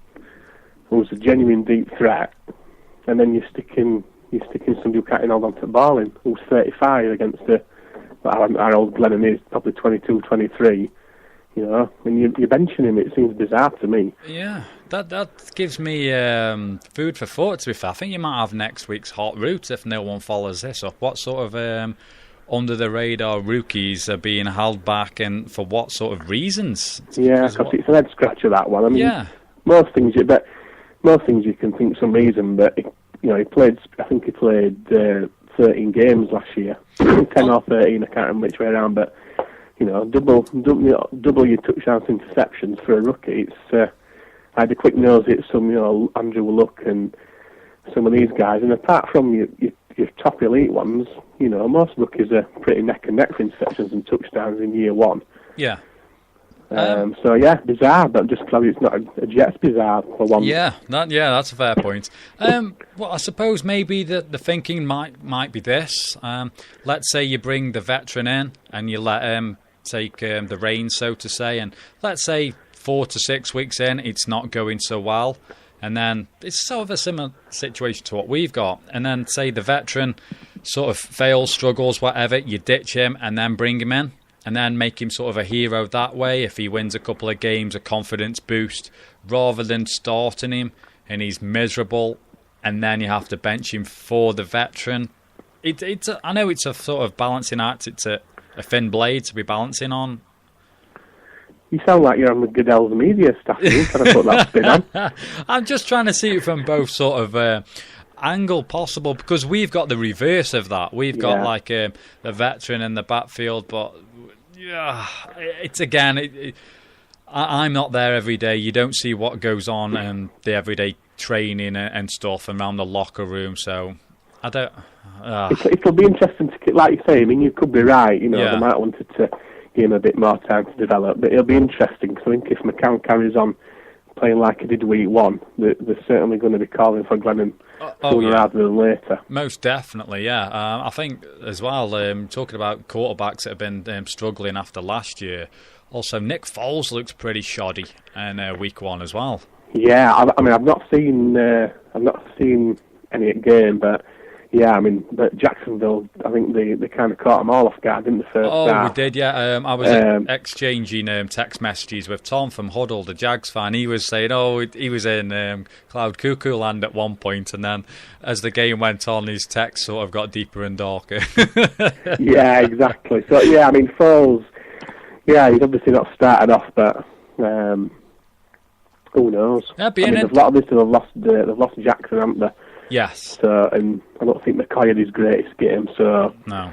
who's a genuine deep threat, and then you're sticking somebody who can't hold on to the ball in, who's 35 against our old Glennon is probably 22, 23. When you're benching him, it seems bizarre to me. Yeah, that gives me food for thought, to be fair. I think you might have next week's hot route if no one follows this up. What sort of under-the-radar rookies are being held back, and for what sort of reasons? Yeah, because it's an head-scratcher, that one. I mean, most things you can think some reason, but... he played. I think he played 13 games last year, 10 or 13. I can't remember which way around, but double your touchdowns, interceptions for a rookie. It's I had a quick nose at some, Andrew Luck and some of these guys, and apart from your top elite ones, most rookies are pretty neck and neck for interceptions and touchdowns in year one. Yeah. So bizarre, but just glad it's not a Jets bizarre for one. That's a fair point. Well, I suppose maybe the thinking might be this. Let's say you bring the veteran in and you let him take the reins, so to say, and let's say 4 to 6 weeks in, it's not going so well, and then it's sort of a similar situation to what we've got, and then say the veteran sort of fails, struggles, whatever, you ditch him and then bring him in. And then make him sort of a hero that way. If he wins a couple of games, a confidence boost, rather than starting him and he's miserable, and then you have to bench him for the veteran. I know it's a sort of balancing act. It's a thin blade to be balancing on. You sound like you're on the Goodell's media staff. You trying to put that spin on. I'm just trying to see it from both sort of angle possible, because we've got the reverse of that. We've got like the veteran in the backfield, but it's again. I'm not there every day. You don't see what goes on the everyday training and stuff around the locker room. So I don't. It'll be interesting to, like you say. I mean, you could be right. They might want to give him a bit more time to develop, but it'll be interesting because I think if McCown carries on playing like he did week one, they're certainly going to be calling for Glennon sooner rather than later. Most definitely, yeah. I think as well, talking about quarterbacks that have been struggling after last year, also Nick Foles looked pretty shoddy in week one as well. Yeah, I mean, I've not seen any game, but yeah, I mean, but Jacksonville, I think they kind of caught them all off guard in the first half. We did, yeah. I was exchanging text messages with Tom from Huddle, the Jags fan. He was saying, he was in Cloud Cuckoo land at one point, and then as the game went on, his text sort of got deeper and darker. Yeah, exactly. So yeah, I mean, Foles, yeah, he's obviously not started off, but who knows? Yeah, they've lost Jackson, haven't they? Yes. So, and I don't think McCoy had his greatest game. So no.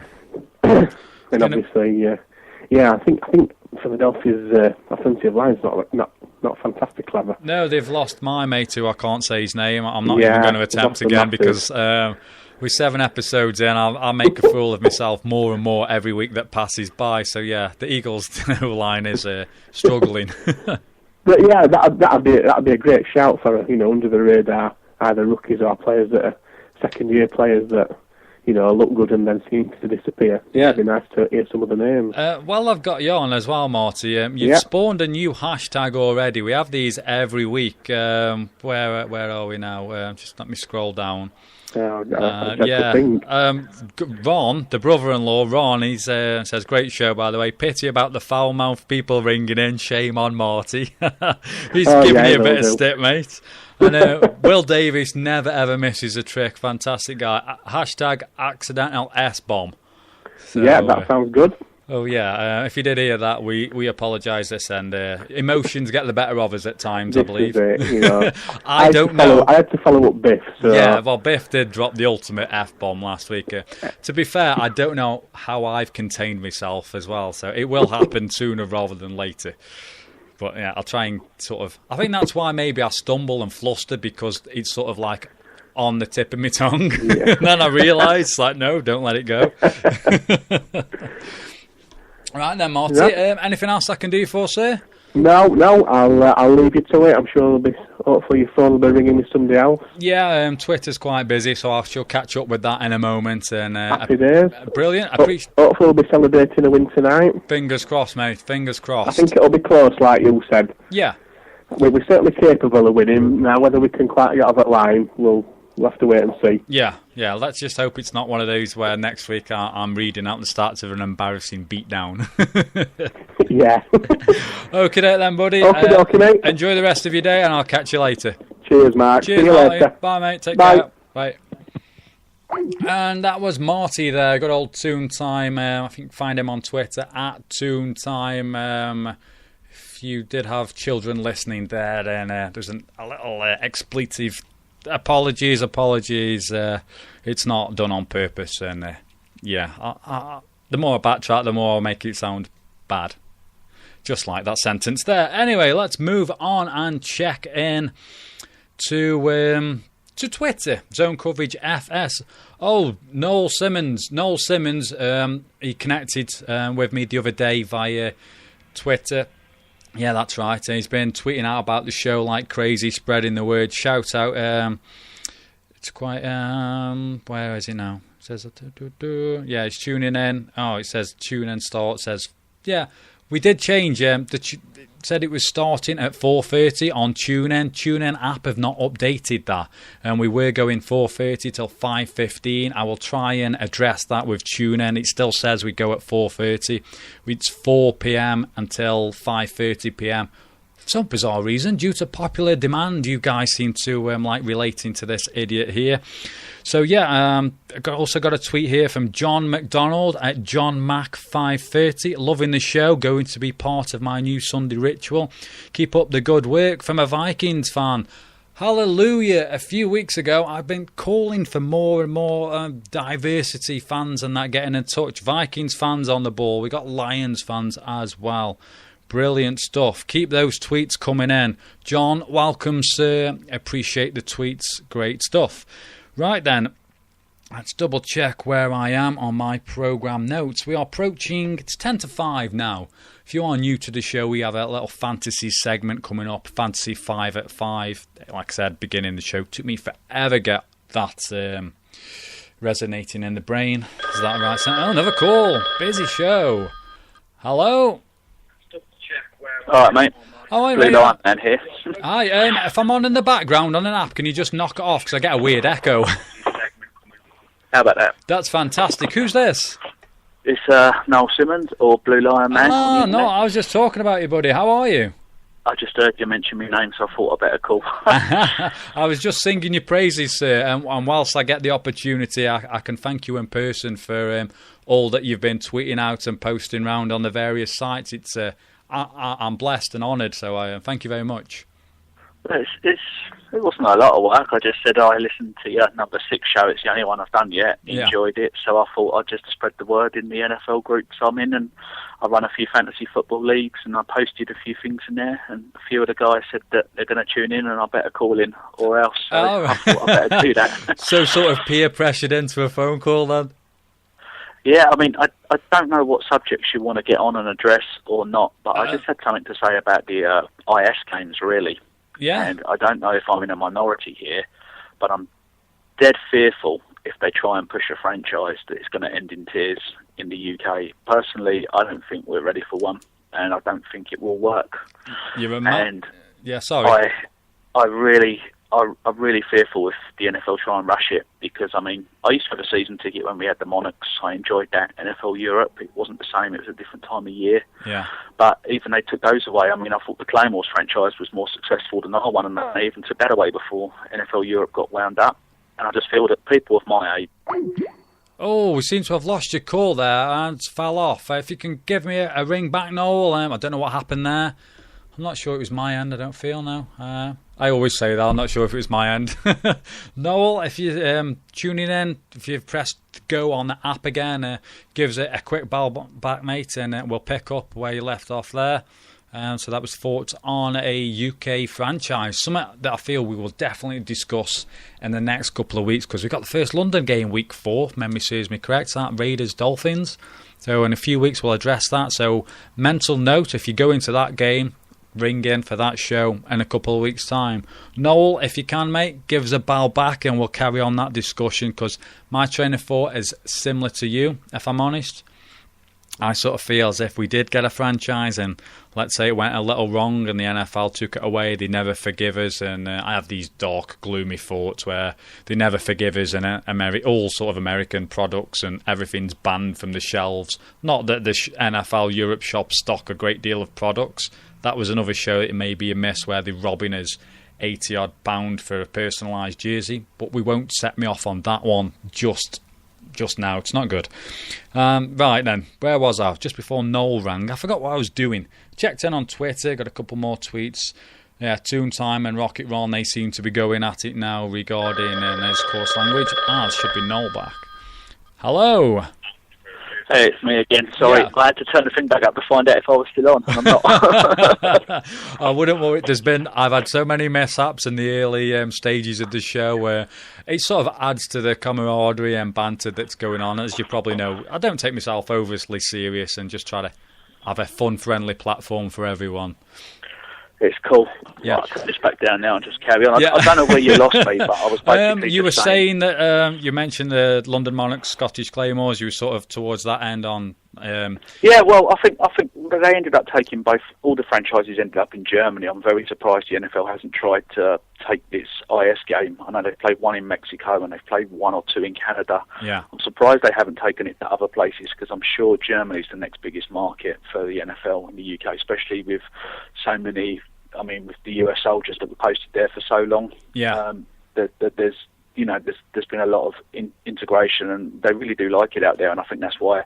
And obviously, I think Philadelphia's offensive line's not fantastic clever. No, they've lost my mate, who I can't say his name. I'm not even going to attempt again because with 7 episodes in, I'll make a fool of myself more and more every week that passes by. So yeah, the Eagles' line is struggling. But yeah, that'd be a great shout for under the radar, either rookies or players that are second-year players that look good and then seem to disappear. Yeah, it'd be nice to hear some of the names. Well, I've got you on as well, Marty. You've spawned a new hashtag already. We have these every week. Where are we now? Just let me scroll down. Ron, the brother-in-law, Ron, he says, great show, by the way. Pity about the foul-mouthed people ringing in. Shame on Marty. He's giving me a bit of stick, mate. And Will Davis never ever misses a trick. Fantastic guy. Hashtag accidental S-bomb. So, yeah, that sounds good. Oh, yeah. If you did hear that, we apologise this end. Emotions get the better of us at times, I believe. I don't know. I had to follow up Biff. So. Yeah, well, Biff did drop the ultimate F-bomb last week. To be fair, I don't know how I've contained myself as well, so it will happen sooner rather than later. But yeah, I'll try and I think that's why maybe I stumble and fluster, because it's sort of like on the tip of my tongue. Yeah. And then I realise, no, don't let it go. Right then, Marty. Yeah. Anything else I can do for, sir? No. I'll leave you to it. I'm sure hopefully your phone will be ringing with somebody else. Yeah, Twitter's quite busy, so I shall catch up with that in a moment. And happy days. Brilliant. Hopefully we'll be celebrating a win tonight. Fingers crossed, mate. Fingers crossed. I think it'll be close, like you said. Yeah. We're certainly capable of winning. Now, whether we can quite get off that line, we'll have to wait and see. Yeah. Let's just hope it's not one of those where next week I'm reading out the stats of an embarrassing beatdown. Yeah. Okay then, buddy. Okay, mate. Enjoy the rest of your day, and I'll catch you later. Cheers, Mark. Cheers, see you Marty. later. Bye, mate. Take Bye. care. Bye. And that was Marty there. Good old Toon Time. I think find him on Twitter at Toon Time. If you did have children listening there, then there's a little expletive. Apologies. It's not done on purpose, and the more I backtrack, the more I'll make it sound bad. Just like that sentence there. Anyway, let's move on and check in to Twitter. Zone Coverage FS. Oh, Noel Simmons. He connected with me the other day via Twitter. Yeah, that's right. He's been tweeting out about the show like crazy, spreading the word. Shout out. It's quite... where is it now? It says... Yeah, it's tuning in. Oh, it says tune in start. It says... Yeah, we did change. It said it was starting at 4:30 on TuneIn. TuneIn app have not updated that. And we were going 4:30 till 5:15. I will try and address that with TuneIn. It still says we go at 4:30. It's 4 p.m. until 5:30 p.m. For some bizarre reason, due to popular demand, you guys seem to like relating to this idiot here. So yeah, I also got a tweet here from John McDonald at JohnMac530. Loving the show, going to be part of my new Sunday ritual. Keep up the good work. From a Vikings fan. Hallelujah. A few weeks ago, I've been calling for more and more diversity fans and that getting in touch. Vikings fans on the ball. We got Lions fans as well. Brilliant stuff. Keep those tweets coming in. John, welcome, sir. Appreciate the tweets. Great stuff. Right then, let's double check where I am on my programme notes. We are approaching, it's 10 to 5 now. If you are new to the show, we have a little fantasy segment coming up, Fantasy 5 at 5. Like I said, beginning the show, took me forever to get that resonating in the brain. Is that right? Oh, another call. Busy show. Hello? Alright, mate. Oh, I Blue Lion Man here. Hi, if I'm on in the background on an app, can you just knock it off? Because I get a weird echo. How about that? That's fantastic. Who's this? It's Noel Simmons or Blue Lion Man. Oh, no, I was just talking about you, buddy. How are you? I just heard you mention my name, so I thought I'd better call. I was just singing your praises, sir, and whilst I get the opportunity, I can thank you in person for all that you've been tweeting out and posting around on the various sites. I'm blessed and honoured, so I thank you very much. It wasn't a lot of work. I just said, I listened to your number 6 show. It's the only one I've done yet. Enjoyed it. So I thought I'd just spread the word in the NFL groups I'm in. And I run a few fantasy football leagues and I posted a few things in there. And a few of the guys said that they're going to tune in and I better call in or else. So I thought I better do that. So sort of peer pressured into a phone call then? Yeah, I mean, I don't know what subjects you want to get on and address or not. But I just had something to say about the IS games, really. Yeah. And I don't know if I'm in a minority here, but I'm dead fearful if they try and push a franchise that it's going to end in tears in the UK. Personally, I don't think we're ready for one, and I don't think it will work. You're yeah, sorry. I'm really fearful if the NFL try and rush it, because, I mean, I used to have a season ticket when we had the Monarchs. I enjoyed that. NFL Europe, it wasn't the same. It was a different time of year. Yeah. But even they took those away. I mean, I thought the Claymores franchise was more successful than our one, and they even took that away before NFL Europe got wound up. And I just feel that people of my age... Oh, we seem to have lost your call there and fell off. If you can give me a ring back, Noel. I don't know what happened there. I'm not sure it was my end, I don't feel now. I always say that, I'm not sure if it was my end. Noel, if you're tuning in, if you've pressed go on the app again, give us a quick bell back, mate, and we'll pick up where you left off there. So that was thoughts on a UK franchise, something that I feel we will definitely discuss in the next couple of weeks, because we've got the first London game week 4, if memory serves me correct, that Raiders-Dolphins. So in a few weeks we'll address that. So mental note, if you go into that game, ring in for that show in a couple of weeks' time. Noel, if you can, mate, give us a bell back and we'll carry on that discussion, because my train of thought is similar to you, if I'm honest. I sort of feel as if we did get a franchise and let's say it went a little wrong and the NFL took it away, they never forgive us, and I have these dark, gloomy thoughts where they never forgive us and all sort of American products and everything's banned from the shelves. Not that the NFL Europe shop stock a great deal of products. That was another show it may be a miss where they're robbing us £80-odd for a personalised jersey, but we won't set me off on that one just now. It's not good. Right then, where was I? Just before Noel rang, I forgot what I was doing. Checked in on Twitter, got a couple more tweets. Yeah, Toon Time and Rocket Ron, they seem to be going at it now regarding Ned's course language. It should be Noel back. Hello. Hey, it's me again. Sorry, yeah. I had to turn the thing back up to find out if I was still on. I'm not. I wouldn't worry. I've had so many mishaps in the early stages of the show where it sort of adds to the camaraderie and banter that's going on. As you probably know, I don't take myself overly serious and just try to have a fun, friendly platform for everyone. It's cool. Yeah. Right, I'll just back down now and just carry on. I don't know where you lost me, but I was basically you were saying that you mentioned the London Monarchs, Scottish Claymores. You were sort of towards that end on. Yeah, well, I think they ended up taking both. All the franchises ended up in Germany. I'm very surprised the NFL hasn't tried to take this IS game. I know they've played one in Mexico and they've played one or two in Canada. Yeah. I'm surprised they haven't taken it to other places, because I'm sure Germany's the next biggest market for the NFL in the UK, especially with so many. I mean, with the US soldiers that were posted there for so long. Yeah. There's been a lot of integration, and they really do like it out there. And I think that's why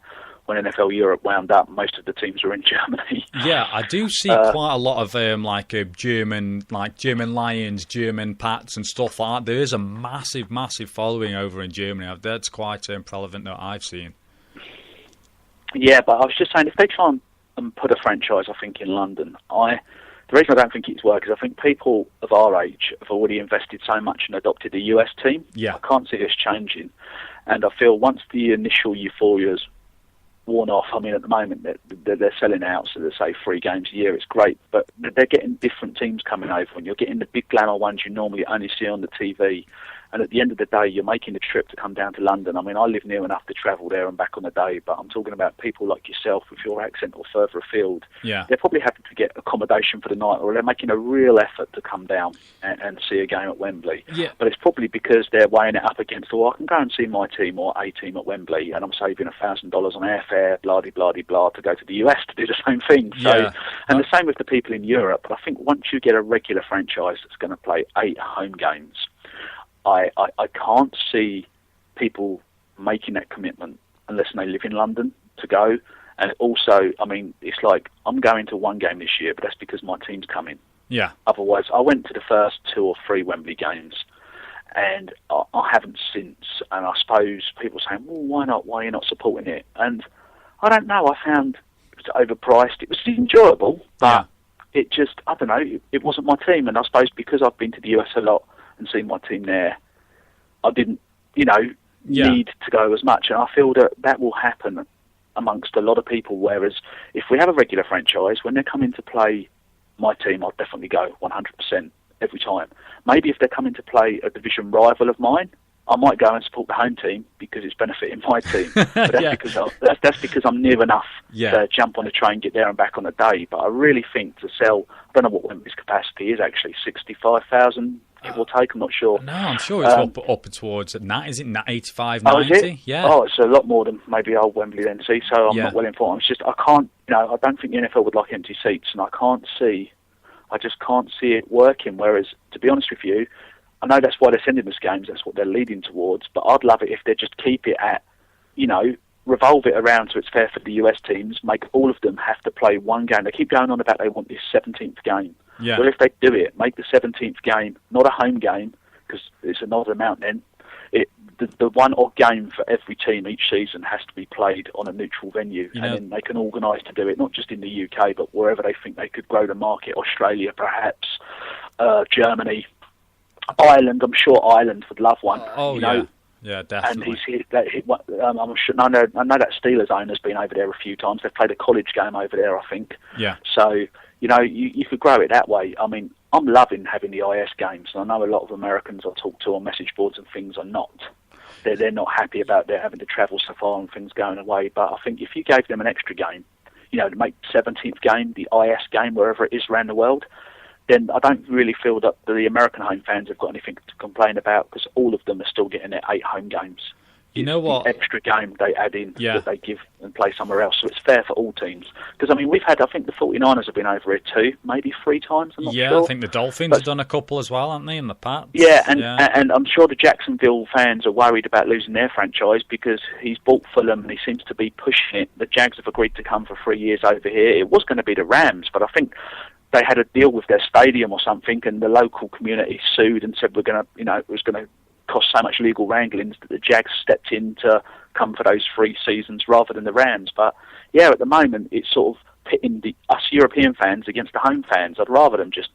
when NFL Europe wound up, most of the teams were in Germany. Yeah, I do see quite a lot of German Lions, German Pats and stuff like that. There is a massive, massive following over in Germany. That's quite relevant that I've seen. Yeah, but I was just saying, if they try and put a franchise, I think, in London, the reason I don't think it's worked is I think people of our age have already invested so much and adopted a US team. Yeah. I can't see this changing. And I feel once the initial euphoria's worn off, I mean, at the moment they're selling out, so they say 3 games a year, it's great, but they're getting different teams coming over, and you're getting the big glamour ones you normally only see on the TV, And at the end of the day, you're making the trip to come down to London. I mean, I live near enough to travel there and back on the day, but I'm talking about people like yourself with your accent or further afield. Yeah. They're probably having to get accommodation for the night, or they're making a real effort to come down and see a game at Wembley. Yeah. But it's probably because they're weighing it up against, I can go and see my team or a team at Wembley, and I'm saving $1,000 on airfare, blah-de-blah-de-blah, to go to the US to do the same thing. So, Yeah. and the same with the people in Europe. But I think once you get a regular franchise that's going to play 8 home games, I can't see people making that commitment unless they live in London to go. And also, I mean, it's like, I'm going to one game this year, but that's because my team's coming. Yeah. Otherwise, I went to the first 2 or 3 Wembley games, and I haven't since. And I suppose people are saying, well, why not? Why are you not supporting it? And I don't know. I found it was overpriced. It was enjoyable, but it just, I don't know, it wasn't my team. And I suppose because I've been to the US a lot and seen my team there, I didn't, need to go as much. And I feel that will happen amongst a lot of people, whereas if we have a regular franchise, when they're coming to play my team, I'll definitely go 100% every time. Maybe if they're coming to play a division rival of mine, I might go and support the home team because it's benefiting my team. But that's because I'm near enough to jump on a train, get there and back on a day. But I really think to sell, I don't know what Wembley's capacity is actually, 65,000, give or take, I'm not sure. No, I'm sure it's up towards that. Is it 85, 90? Is it? Yeah. Oh, it's a lot more than maybe old Wembley then, see, so I'm not well informed. It's just, I can't, I don't think the NFL would like empty seats, and I just can't see it working. Whereas, to be honest with you, I know that's why they're sending us games, that's what they're leading towards, but I'd love it if they just keep it at, revolve it around so it's fair for the US teams, make all of them have to play one game. They keep going on about they want this 17th game. Yeah. Well, if they do it, make the 17th game not a home game, because it's another amount then. The one odd game for every team each season has to be played on a neutral venue, and then they can organise to do it, not just in the UK, but wherever they think they could grow the market, Australia perhaps, Germany, Ireland. I'm sure Ireland would love one. Yeah, definitely. And I'm sure, I know that Steelers owner's been over there a few times. They've played a college game over there, I think. Yeah. So, you could grow it that way. I mean, I'm loving having the IS games, and I know a lot of Americans I talk to on message boards and things are not. They're not happy about their having to travel so far and things going away. But I think if you gave them an extra game, to make the 17th game, the IS game, wherever it is around the world, then I don't really feel that the American home fans have got anything to complain about, because all of them are still getting their 8 home games. You know what? The extra game they add in that they give and play somewhere else. So it's fair for all teams. Because, I think the 49ers have been over here too, maybe 3 times, I'm not sure. I think the Dolphins have done a couple as well, haven't they, in the Pats? Yeah, and I'm sure the Jacksonville fans are worried about losing their franchise because he's bought Fulham and he seems to be pushing it. The Jags have agreed to come for 3 years over here. It was going to be the Rams, but I think they had a deal with their stadium or something, and the local community sued and said it was going to cost so much legal wranglings that the Jags stepped in to come for those 3 seasons rather than the Rams. But at the moment it's sort of pitting us European fans against the home fans. I'd rather them just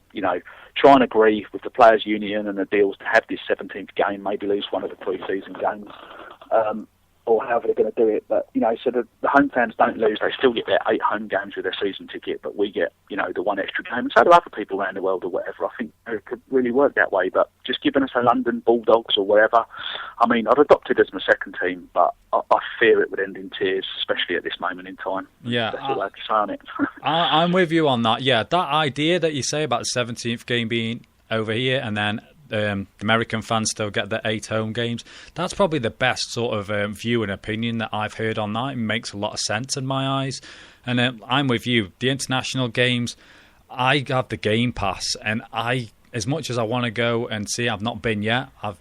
try and agree with the players' union and the deals to have this 17th game, maybe lose one of the pre-season games, or however they're going to do it. But so the home fans don't lose; they still get their 8 home games with their season ticket, but we get the 1 extra game, and so do other people around the world or whatever. I think it could really work that way. But just giving us a London Bulldogs or wherever, I'd adopt it as my second team, but I fear it would end in tears, especially at this moment in time. Yeah, that's all I have to say on it. I'm with you on that. Yeah, that idea that you say about the 17th game being over here and then American fans still get their 8 home games. That's probably the best sort of view and opinion that I've heard on that. It makes a lot of sense in my eyes. And I'm with you. The international games, I have the Game Pass, and as much as I want to go and see, I've not been yet. I've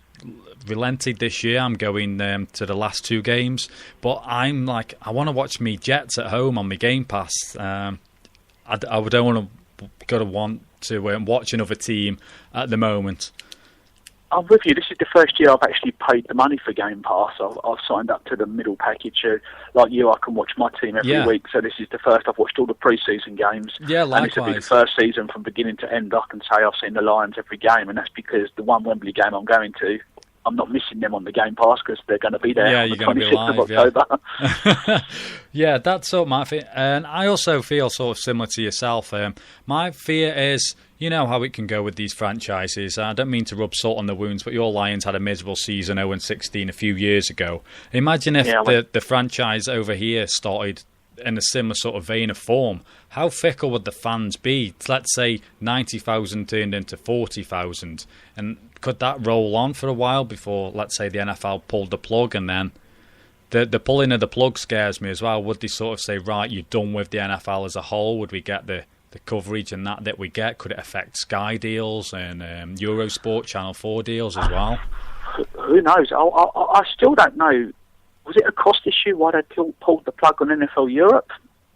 relented this year. I'm going to the last 2 games, but I'm like, I want to watch me Jets at home on my Game Pass. I don't want to watch another team at the moment. I'm with you. This is the first year I've actually paid the money for Game Pass. I've signed up to the middle package. Like you, I can watch my team every week. So this is the first I've watched all the pre-season games. Yeah, likewise. And this will be the first season from beginning to end. I can say I've seen the Lions every game, and that's because the one Wembley game I'm going to, I'm not missing them on the Game Pass because they're going to be there on the 26th of October. Yeah. Yeah, that's sort of my fear. And I also feel sort of similar to yourself. My fear is, you know how it can go with these franchises. I don't mean to rub salt on the wounds, but your Lions had a miserable season, 0-16, a few years ago. Imagine if the franchise over here started in a similar sort of vein of form. How fickle would the fans be? Let's say 90,000 turned into 40,000. And could that roll on for a while before, let's say, the NFL pulled the plug? And then the pulling of the plug scares me as well. Would they sort of say, right, you're done with the NFL as a whole? Would we get the coverage and that we get? Could it affect Sky deals and Eurosport, Channel 4 deals as well? Who knows? I still don't know. Was it a cost issue why they pulled the plug on NFL Europe?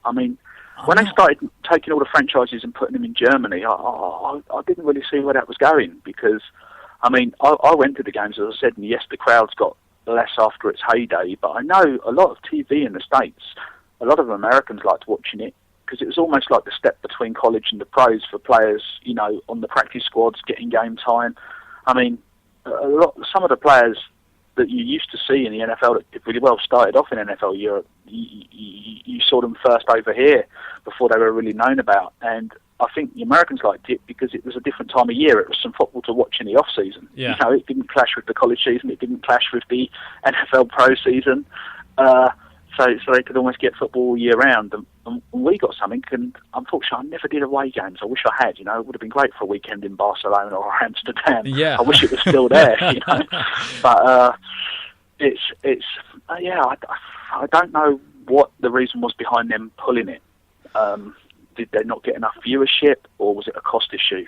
I mean, when they started taking all the franchises and putting them in Germany, I didn't really see where that was going because, I mean, I went to the games, as I said, and yes, the crowds got less after its heyday, but I know a lot of TV in the States, a lot of Americans liked watching it because it was almost like the step between college and the pros for players, you know, on the practice squads, getting game time. I mean, some of the players that you used to see in the NFL that did really well started off in NFL Europe. You saw them first over here before they were really known about. And I think the Americans liked it because it was a different time of year. It was some football to watch in the off-season. Yeah. You know, it didn't clash with the college season. It didn't clash with the NFL pro season. So they could almost get football all year round. And we got something, and unfortunately, I never did away games. I wish I had. You know, it would have been great for a weekend in Barcelona or Amsterdam. Yeah. I wish it was still there. You know, but I don't know what the reason was behind them pulling it. Did they not get enough viewership, or was it a cost issue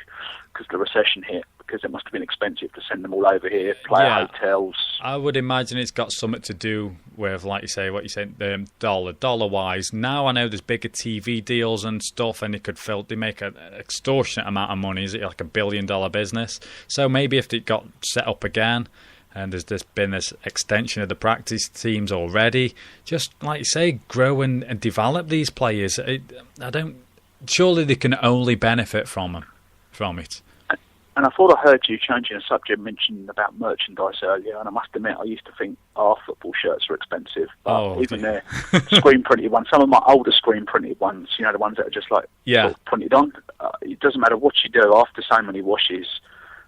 because the recession hit? Because it must have been expensive to send them all over here, play at hotels. I would imagine it's got something to do with, like you say, what you said, dollar-wise. Now I know there's bigger TV deals and stuff, and they make an extortionate amount of money. Is it like $1 billion business? So maybe if it got set up again, and there's been this extension of the practice teams already, just like you say, grow and develop these players. Surely they can only benefit from it. And I thought I heard you changing the subject, mentioning about merchandise earlier, and I must admit I used to think our football shirts are expensive. But even their screen printed ones, some of my older screen printed ones, you know, the ones that are just like sort of printed on, it doesn't matter what you do, after so many washes,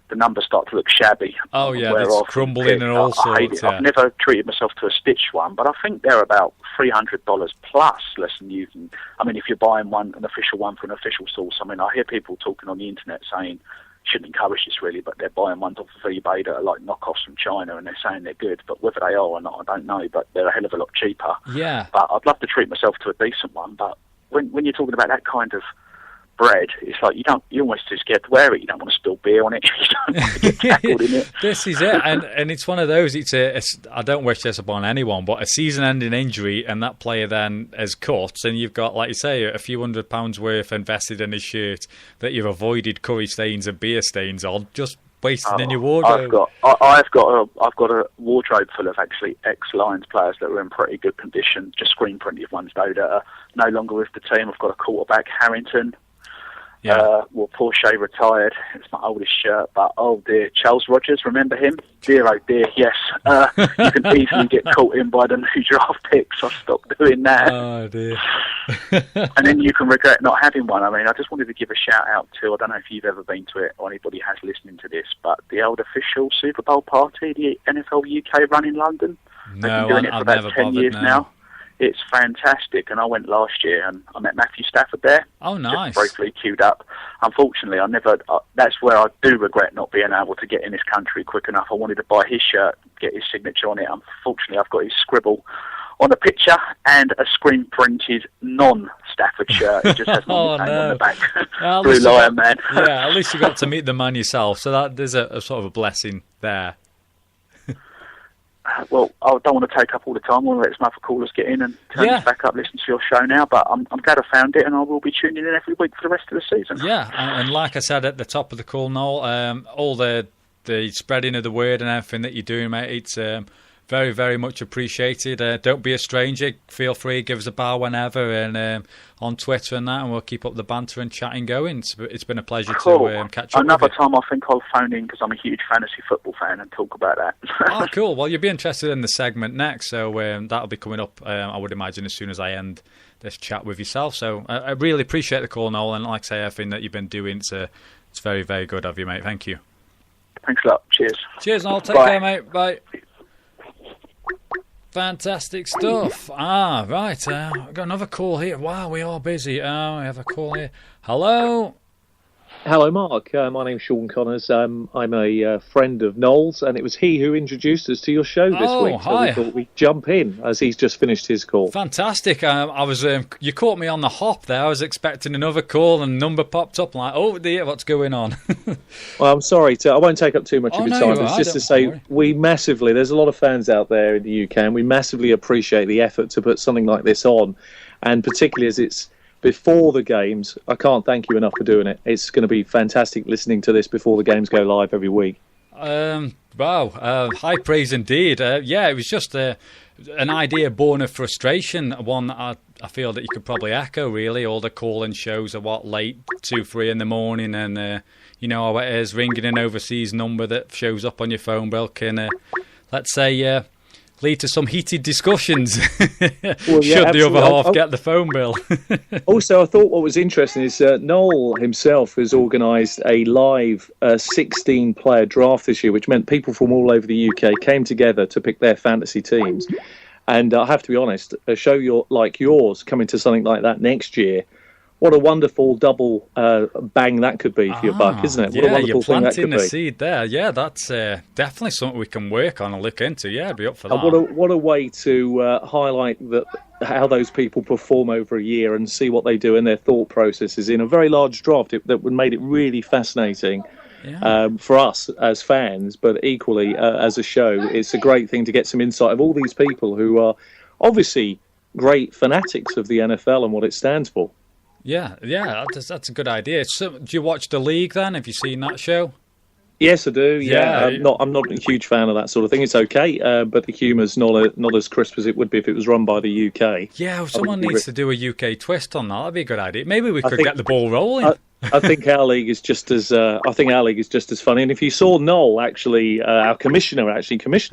the numbers start to look shabby. Oh yeah, it's crumbling and all sorts. I hate it. I've never treated myself to a stitched one, but I think they're about $300 plus, less than you can. I mean, if you're buying an official one from an official source, I mean, I hear people talking on the internet saying, shouldn't encourage this really, but they're buying ones off of eBay that are like knockoffs from China, and they're saying they're good, but whether they are or not, I don't know, but they're a hell of a lot cheaper. Yeah. But I'd love to treat myself to a decent one, but when you're talking about that kind of bread, it's like you're almost too scared to wear it. You don't want to spill beer on it. You don't want to get tackled in it. This is it, and it's one of those. I don't wish this upon anyone, but a season-ending injury, and that player then is cut, and you've got, like you say, a few £100 worth invested in his shirt that you've avoided curry stains and beer stains on, just wasting in your wardrobe. I've got a wardrobe full of actually ex-Lions players that were in pretty good condition, just screen printed ones though that are no longer with the team. I've got a quarterback, Harrington. Well, Porsche retired. It's my oldest shirt, but oh dear, Charles Rogers, remember him? Dear, oh dear, yes. You can easily get caught in by the new draft picks. I stopped doing that. Oh dear. And then you can regret not having one. I mean, I just wanted to give a shout out to, I don't know if you've ever been to it or anybody has listening to this, but the old official Super Bowl party, the NFL UK run in London. They've been doing it for about 10 years now. It's fantastic, and I went last year, and I met Matthew Stafford there. Oh, nice! Just briefly queued up. Unfortunately, that's where I do regret not being able to get in this country quick enough. I wanted to buy his shirt, get his signature on it. Unfortunately, I've got his scribble on the picture and a screen printed non-Stafford shirt. It just has my name on the back. Blue Lion Man. Yeah, at least you got to meet the man yourself. So that there's a sort of a blessing there. Well, I don't want to take up all the time. We'll let some other callers get in and turn this back up, listen to your show now. But I'm glad I found it, and I will be tuning in every week for the rest of the season. Yeah, and like I said at the top of the call, Noel, all the spreading of the word and everything that you're doing, mate, it's Very, very much appreciated. Don't be a stranger. Feel free, give us a bar whenever, and on Twitter and that, and we'll keep up the banter and chatting going. It's been a pleasure to catch up. Another with you. time I think I'll phone in because I'm a huge fantasy football fan and talk about that. Oh, cool. Well, you'll be interested in the segment next, so that'll be coming up, I would imagine, as soon as I end this chat with yourself. So I really appreciate the call, Noel, and like I say, everything that you've been doing, it's very, very good of you, mate. Thank you. Thanks a lot. Cheers. Cheers, Noel. Take care, mate. Bye. Fantastic stuff. Right. I've got another call here. Wow, we are busy. We have a call here. Hello. Hello, Mark. My name's Sean Connors. I'm a friend of Noel's, and it was he who introduced us to your show this week. So hi. we thought we'd jump in as he's just finished his call. Fantastic. I was. You caught me on the hop there. I was expecting another call, and number popped up. I'm like, oh dear, what's going on? Well, I'm sorry. I won't take up too much of your time. It's just to say there's a lot of fans out there in the UK, and we massively appreciate the effort to put something like this on, and particularly as it's before the games. I can't thank you enough for doing it. It's going to be fantastic listening to this before the games go live every week. Wow, high praise indeed. It was just an idea born of frustration, one that I feel that you could probably echo, really. All the call-in shows are, late, 2, 3 in the morning, and you know how it is, ringing an overseas number that shows up on your phone bill can, let's say, lead to some heated discussions. Well, Should the other half get the phone bill? Also, I thought what was interesting is Noel himself has organised a live 16-player draft this year, which meant people from all over the UK came together to pick their fantasy teams. And I have to be honest, a show like yours coming to something like that next year, what a wonderful double bang that could be for your buck, isn't it? What a wonderful you're thing that planting could a be. seed there. Yeah, that's definitely something we can work on and look into. Yeah, I'd be up for that. What a way to highlight how those people perform over a year and see what they do and their thought processes in a very large draft that would made it really fascinating. Yeah. For us as fans, but equally as a show, it's a great thing to get some insight of all these people who are obviously great fanatics of the NFL and what it stands for. Yeah, that's a good idea. So, do you watch The League then? Have you seen that show? Yes, I do. Yeah, Yeah. I'm not a huge fan of that sort of thing. It's okay, but the humour's not as crisp as it would be if it was run by the UK. Yeah, well, someone needs to do a UK twist on that. That'd be a good idea. Maybe we could get the ball rolling. I think our league is just as funny. And if you saw Noel, actually, our commissioner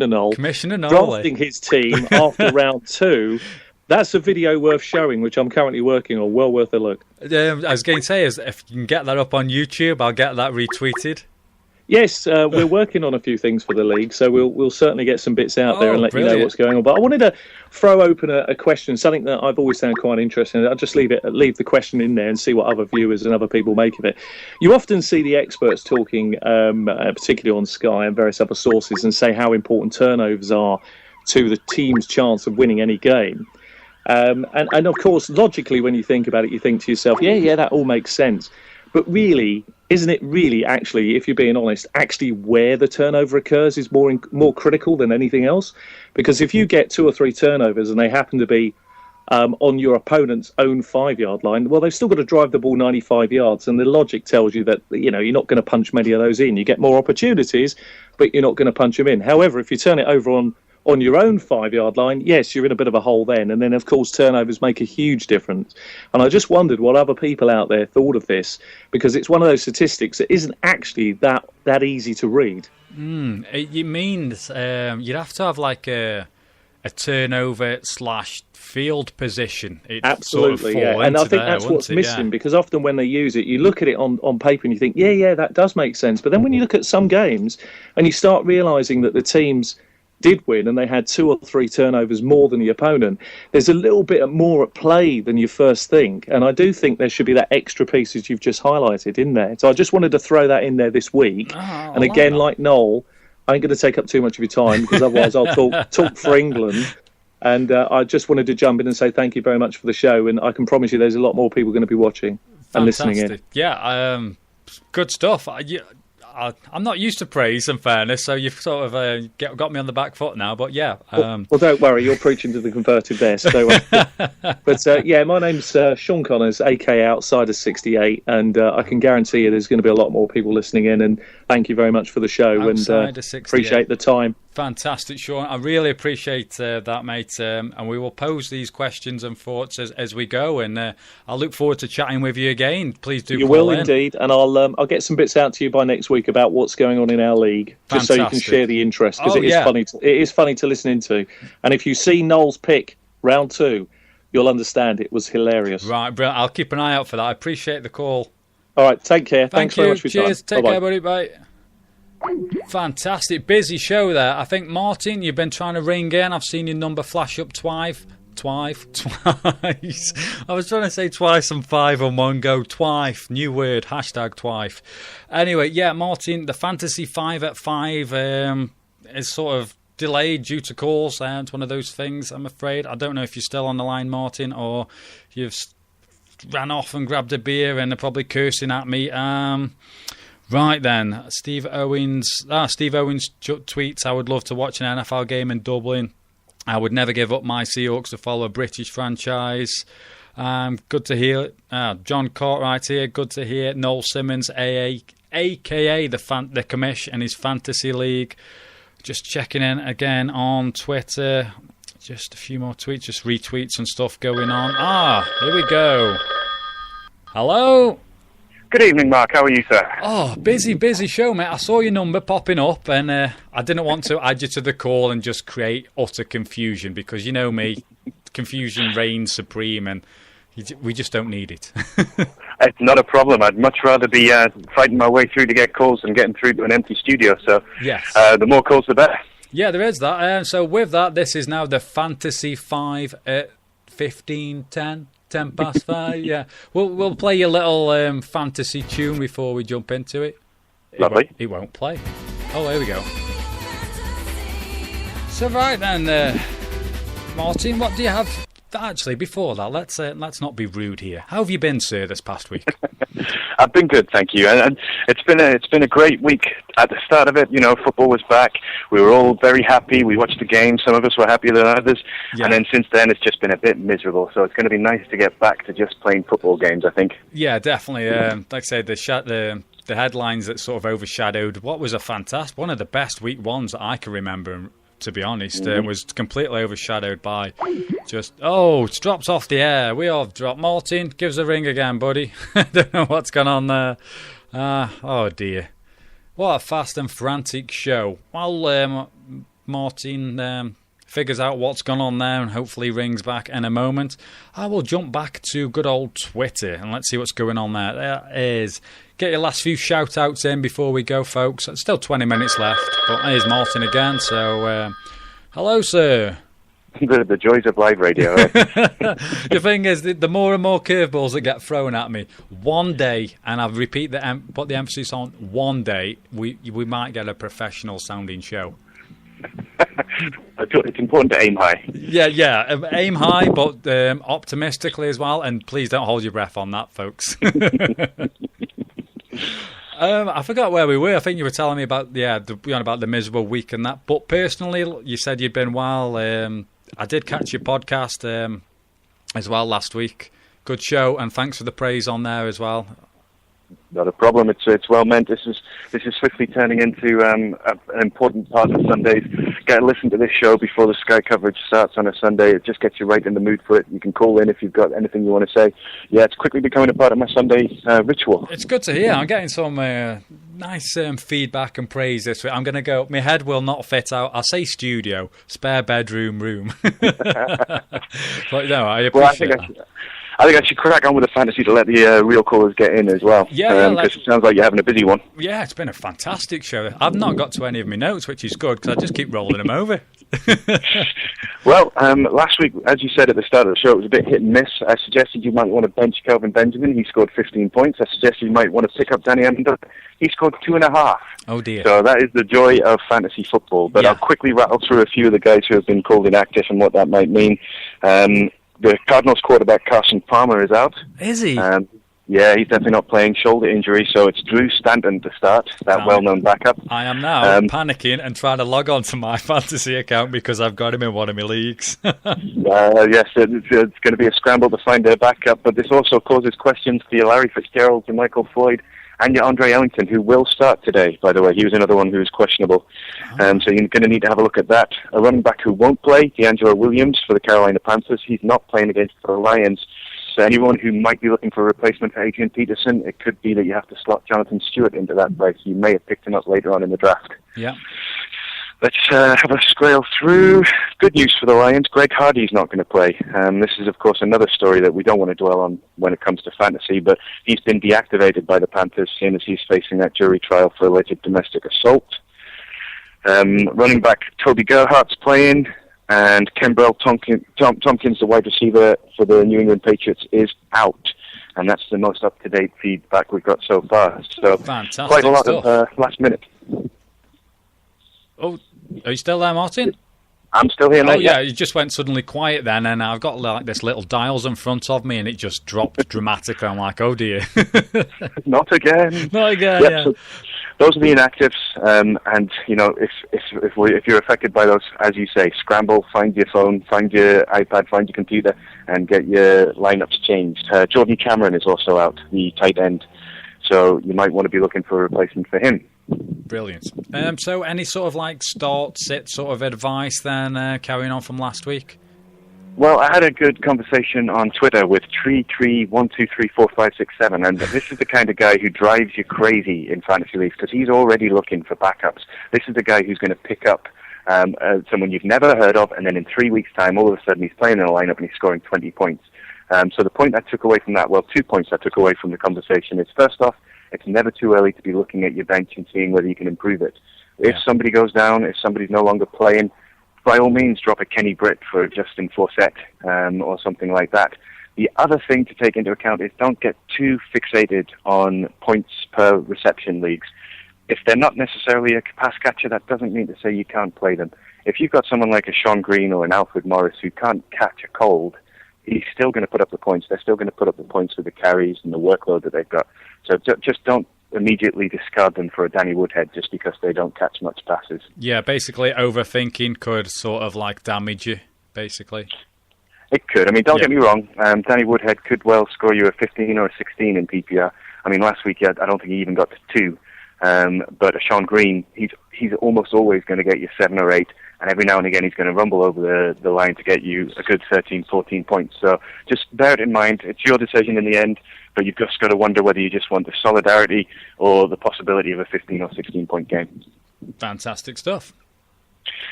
Noel, drafting his team after round 2. That's a video worth showing, which I'm currently working on. Well worth a look. I was going to say, is if you can get that up on YouTube, I'll get that retweeted. Yes, we're working on a few things for the league, so we'll certainly get some bits out there and let you know what's going on. But I wanted to throw open a question, something that I've always found quite interesting. I'll just leave the question in there and see what other viewers and other people make of it. You often see the experts talking, particularly on Sky and various other sources, and say how important turnovers are to the team's chance of winning any game. And of course, logically, when you think about it, you think to yourself, yeah, that all makes sense. But really, isn't it really actually, if you're being honest, actually where the turnover occurs is more critical than anything else? Because if you get 2 or 3 turnovers and they happen to be on your opponent's own 5-yard line, well, they've still got to drive the ball 95 yards. And the logic tells you that, you're not going to punch many of those in. You get more opportunities, but you're not going to punch them in. However, if you turn it over on your own 5-yard line, yes, you're in a bit of a hole then. And then, of course, turnovers make a huge difference. And I just wondered what other people out there thought of this, because it's one of those statistics that isn't actually that easy to read. It means you'd have to have like a turnover / field position. Absolutely, yeah. And I think that's what's missing, because often when they use it, you look at it on paper and you think, yeah, that does make sense. But then when you look at some games and you start realising that the teams did win and they had 2 or 3 turnovers more than the opponent, there's a little bit more at play than you first think. And I do think there should be that extra piece as you've just highlighted in there. So I just wanted to throw that in there this week. And again, like Noel, I ain't going to take up too much of your time, because otherwise I'll talk for England. And I just wanted to jump in and say thank you very much for the show. And I can promise you there's a lot more people going to be watching and listening in. Yeah, good stuff. I'm not used to praise and fairness, so you've sort of got me on the back foot now. But yeah, well, don't worry, you're preaching to the converted there. So, but yeah, my name's Sean Connors, aka Outsider 68, and I can guarantee you there's going to be a lot more people listening in. And thank you very much for the show and appreciate the time. Fantastic, Sean. I really appreciate that, mate. And we will pose these questions and thoughts as we go. And I look forward to chatting with you again. Please do. You will indeed, and I'll get some bits out to you by next week about what's going on in our league, just so you can share the interest, because it is funny to listen into. And if you see Noel's pick round 2, you'll understand it was hilarious. Right, brilliant. I'll keep an eye out for that. I appreciate the call. All right, take care. Thanks very much for your time. Cheers. Take care, buddy. Bye. Fantastic. Busy show there. I think, Martin, you've been trying to ring in. I've seen your number flash up twice. I was trying to say twice and 5 on one go. Twice. New word. #twice. Anyway, yeah, Martin, the Fantasy 5 at 5 is sort of delayed due to calls. It's one of those things, I'm afraid. I don't know if you're still on the line, Martin, or you've ran off and grabbed a beer and are probably cursing at me. Right then, Steve Owens tweets, I would love to watch an NFL game in Dublin. I would never give up my Seahawks to follow a British franchise. Good to hear. John Cartwright here, good to hear. Noel Simmons, a.k.a. the commish and his fantasy league. Just checking in again on Twitter. Just a few more tweets, just retweets and stuff going on. Here we go. Hello? Good evening, Mark. How are you, sir? Oh, busy show, mate. I saw your number popping up and I didn't want to add you to the call and just create utter confusion because you know me, confusion reigns supreme and we just don't need it. It's not a problem. I'd much rather be fighting my way through to get calls than getting through to an empty studio. So yes. The more calls, the better. Yeah, there is that. So with that, this is now the Fantasy 5 at 10 past 5. Yeah, we'll play your little fantasy tune before we jump into it. Lovely. It won't play. Oh, there we go. So right then, Martin, what do you have? Actually, before that, let's not be rude here. How have you been, sir, this past week? I've been good, thank you. And it's been a great week. At the start of it, football was back. We were all very happy. We watched the game. Some of us were happier than others. Yeah. And then since then, it's just been a bit miserable. So it's going to be nice to get back to just playing football games, I think. Yeah, definitely. Like I said, the headlines that sort of overshadowed what was one of the best week ones that I can remember. To be honest, was completely overshadowed by it's dropped off the air. We all dropped. Martin, give us a ring again, buddy. Don't know what's gone on there. Oh dear. What a fast and frantic show. Well, Martin figures out what's gone on there and hopefully rings back in a moment. I will jump back to good old Twitter and let's see what's going on there. There is. Get your last few shout-outs in before we go, folks. It's still 20 minutes left, but here's Martin again. So, hello, sir. The joys of live radio. The thing is, the more and more curveballs that get thrown at me, one day, and I repeat put the emphasis on one day, we might get a professional-sounding show. It's important to aim high. Yeah, aim high, but optimistically as well. And please don't hold your breath on that, folks. I forgot where we were. I think you were telling me about about the miserable week and that. But personally, you said you'd been well. I did catch your podcast as well last week. Good show, and thanks for the praise on there as well. Not a problem. It's well meant. This is swiftly turning into an important part of Sundays. Get to listen to this show before the Sky coverage starts on a Sunday. It just gets you right in the mood for it. You can call in if you've got anything you want to say. Yeah, it's quickly becoming a part of my Sunday ritual. It's good to hear. I'm getting some nice feedback and praise this week. I'm going to go. My head will not fit out. I'll say studio, spare bedroom, room. But no, I appreciate that. I think I should crack on with the fantasy to let the real callers get in as well. Yeah, because it sounds like you're having a busy one. Yeah, it's been a fantastic show. I've not got to any of my notes, which is good because I just keep rolling them over. Well, last week, as you said at the start of the show, it was a bit hit and miss. I suggested you might want to bench Kelvin Benjamin. He scored 15 points. I suggested you might want to pick up Danny Amendola. He scored 2.5. Oh dear. So that is the joy of fantasy football. But I'll quickly rattle through a few of the guys who have been called inactive and what that might mean. The Cardinals quarterback Carson Palmer is out. Is he? Yeah, he's definitely not playing. Shoulder injury, so it's Drew Stanton to start, that well-known backup. I am now panicking and trying to log on to my fantasy account because I've got him in one of my leagues. Yes, it's going to be a scramble to find a backup, but this also causes questions for Larry Fitzgerald, to Michael Floyd, And your Andre Ellington, who will start today, by the way. He was another one who was questionable. So you're going to need to have a look at that. A running back who won't play, D'Angelo Williams for the Carolina Panthers. He's not playing against the Lions. So anyone who might be looking for a replacement for Adrian Peterson, it could be that you have to slot Jonathan Stewart into that place. You may have picked him up later on in the draft. Yeah. Let's have a scroll through. Good news for the Lions. Greg Hardy's not going to play. This is, of course, another story that we don't want to dwell on when it comes to fantasy, but he's been deactivated by the Panthers, seeing as he's facing that jury trial for alleged domestic assault. Running back Toby Gerhardt's playing, and Kenbrell Tompkins, the wide receiver for the New England Patriots, is out. And that's the most up-to-date feedback we've got so far. So fantastic quite a lot stuff. of last minute. Oh, are you still there, Martin? I'm still here, mate. Oh, yeah, you just went suddenly quiet then, and I've got like this little dials in front of me, and it just dropped dramatically. I'm like, oh dear. Not again. Not again, Yep, yeah. so those are the inactives, and you know, if you're affected by those, as you say, scramble, find your phone, find your iPad, find your computer, and get your lineups changed. Jordan Cameron is also out, the tight end, so you might want to be looking for a replacement for him. Brilliant. So any sort of like start, sit sort of advice then, carrying on from last week? Well, I had a good conversation on Twitter with Tree1234567, and this is the kind of guy who drives you crazy in fantasy leagues because he's already looking for backups. This is the guy who's going to pick up someone you've never heard of, and then in 3 weeks' time, all of a sudden he's playing in a lineup and he's scoring 20 points. So the point I took away from that, well, 2 points I took away from the conversation is, first off, it's never too early to be looking at your bench and seeing whether you can improve it. If somebody goes down, if somebody's no longer playing, by all means drop a Kenny Britt for Justin Forsett or something like that. The other thing to take into account is don't get too fixated on points per reception leagues. If they're not necessarily a pass catcher, that doesn't mean to say you can't play them. If you've got someone like a Sean Green or an Alfred Morris who can't catch a cold, he's still going to put up the points. They're still going to put up the points with the carries and the workload that they've got. So just don't immediately discard them for a Danny Woodhead just because they don't catch much passes. Yeah, basically overthinking could sort of like damage you, basically. It could. I mean, don't get me wrong. Danny Woodhead could well score you a 15 or a 16 in PPR. I mean, last week I don't think he even got to 2. But a Sean Green, he's almost always going to get you 7 or 8. And every now and again, he's going to rumble over the line to get you a good 13, 14 points. So just bear it in mind. It's your decision in the end, but you've just got to wonder whether you just want the solidarity or the possibility of a 15 or 16-point game. Fantastic stuff.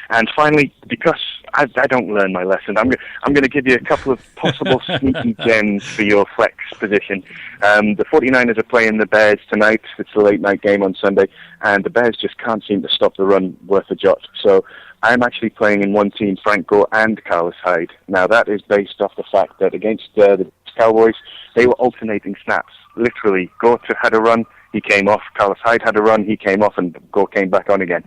And finally, because I don't learn my lesson, I'm going to give you a couple of possible sneaky gems for your flex position. The 49ers are playing the Bears tonight. It's a late-night game on Sunday, and the Bears just can't seem to stop the run worth a jot. So I'm actually playing in one team Frank Gore and Carlos Hyde. Now, that is based off the fact that against the Cowboys, they were alternating snaps. Literally, Gore had a run, he came off. Carlos Hyde had a run, he came off, and Gore came back on again.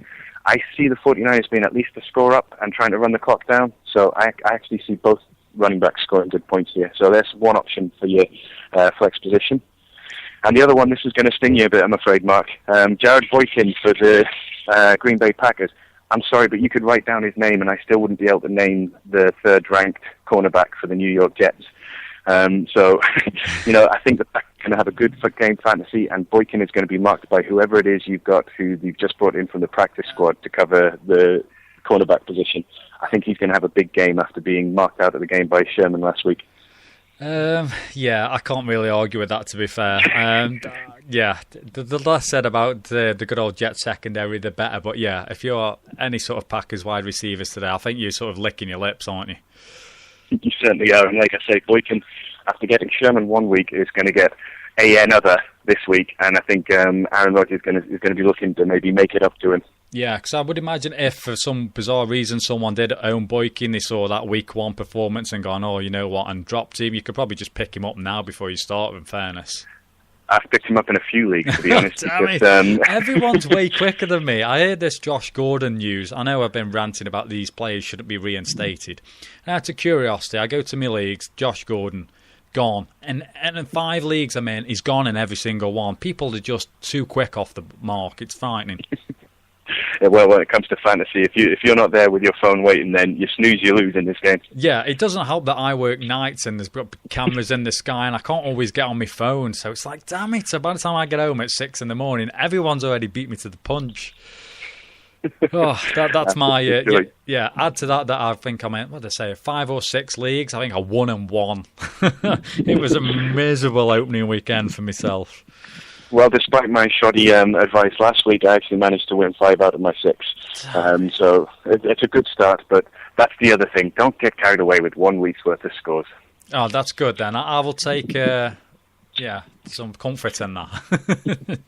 I see the 49ers being at least a score up and trying to run the clock down. So I actually see both running backs scoring good points here. So there's one option for your flex position. And the other one, this is going to sting you a bit, I'm afraid, Mark. Jared Boykin for the Green Bay Packers. I'm sorry, but you could write down his name and I still wouldn't be able to name the third-ranked cornerback for the New York Jets. So, I think the Packers are going to have a good game fantasy, and Boykin is going to be marked by whoever it is you've got who you've just brought in from the practice squad to cover the cornerback position. I think he's going to have a big game after being marked out of the game by Sherman last week. Yeah, I can't really argue with that, to be fair. Yeah, the less said about the good old Jet secondary, the better. But yeah, if you're any sort of Packers wide receivers today, I think you're sort of licking your lips, aren't you? You certainly are, and like I say, Boykin, after getting Sherman 1 week, is going to get another this week, and I think Aaron Rodgers is going to be looking to maybe make it up to him. Yeah, because I would imagine if for some bizarre reason someone did own Boykin, they saw that week 1 performance and gone, oh, you know what, and dropped him, you could probably just pick him up now before you start, in fairness. I've picked him up in a few leagues, to be honest. Damn it. Everyone's way quicker than me. I heard this Josh Gordon news. I know I've been ranting about these players shouldn't be reinstated. And out of curiosity, I go to my leagues, Josh Gordon, gone. And in 5 leagues I'm in, he's gone in every single one. People are just too quick off the mark. It's frightening. well, when it comes to fantasy, if you're not there with your phone waiting, then you snooze, you lose in this game. Yeah, it doesn't help that I work nights and there's got cameras in the sky and I can't always get on my phone. So it's like, damn it! So by the time I get home at 6 a.m, everyone's already beat me to the punch. Oh, that's my yeah. Add to that I think I'm in, what did I say, 5 or 6 leagues. I think I won and won. It was a miserable opening weekend for myself. Well, despite my shoddy advice last week, I actually managed to win 5 out of my 6. So it's a good start, but that's the other thing. Don't get carried away with 1 week's worth of scores. Oh, that's good then. I will take some comfort in that.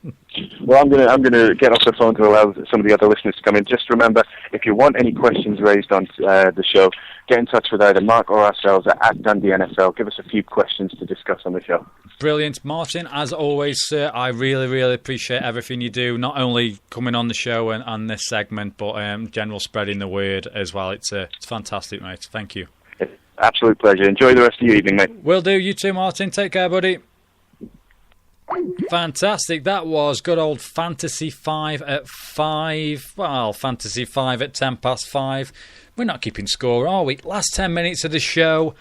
Well, I'm gonna get off the phone to allow some of the other listeners to come in. Just remember, if you want any questions raised on the show, get in touch with either Mark or ourselves at Dundee NFL. Give us a few questions to discuss on the show. Brilliant. Martin, as always, sir, I really, really appreciate everything you do, not only coming on the show and on this segment, but general spreading the word as well. It's fantastic, mate. Thank you. It's an absolute pleasure. Enjoy the rest of your evening, mate. Will do. You too, Martin. Take care, buddy. Fantastic. That was good old Fantasy 5 at 5. Well, Fantasy 5 at 5:10. We're not keeping score, are we? Last 10 minutes of the show.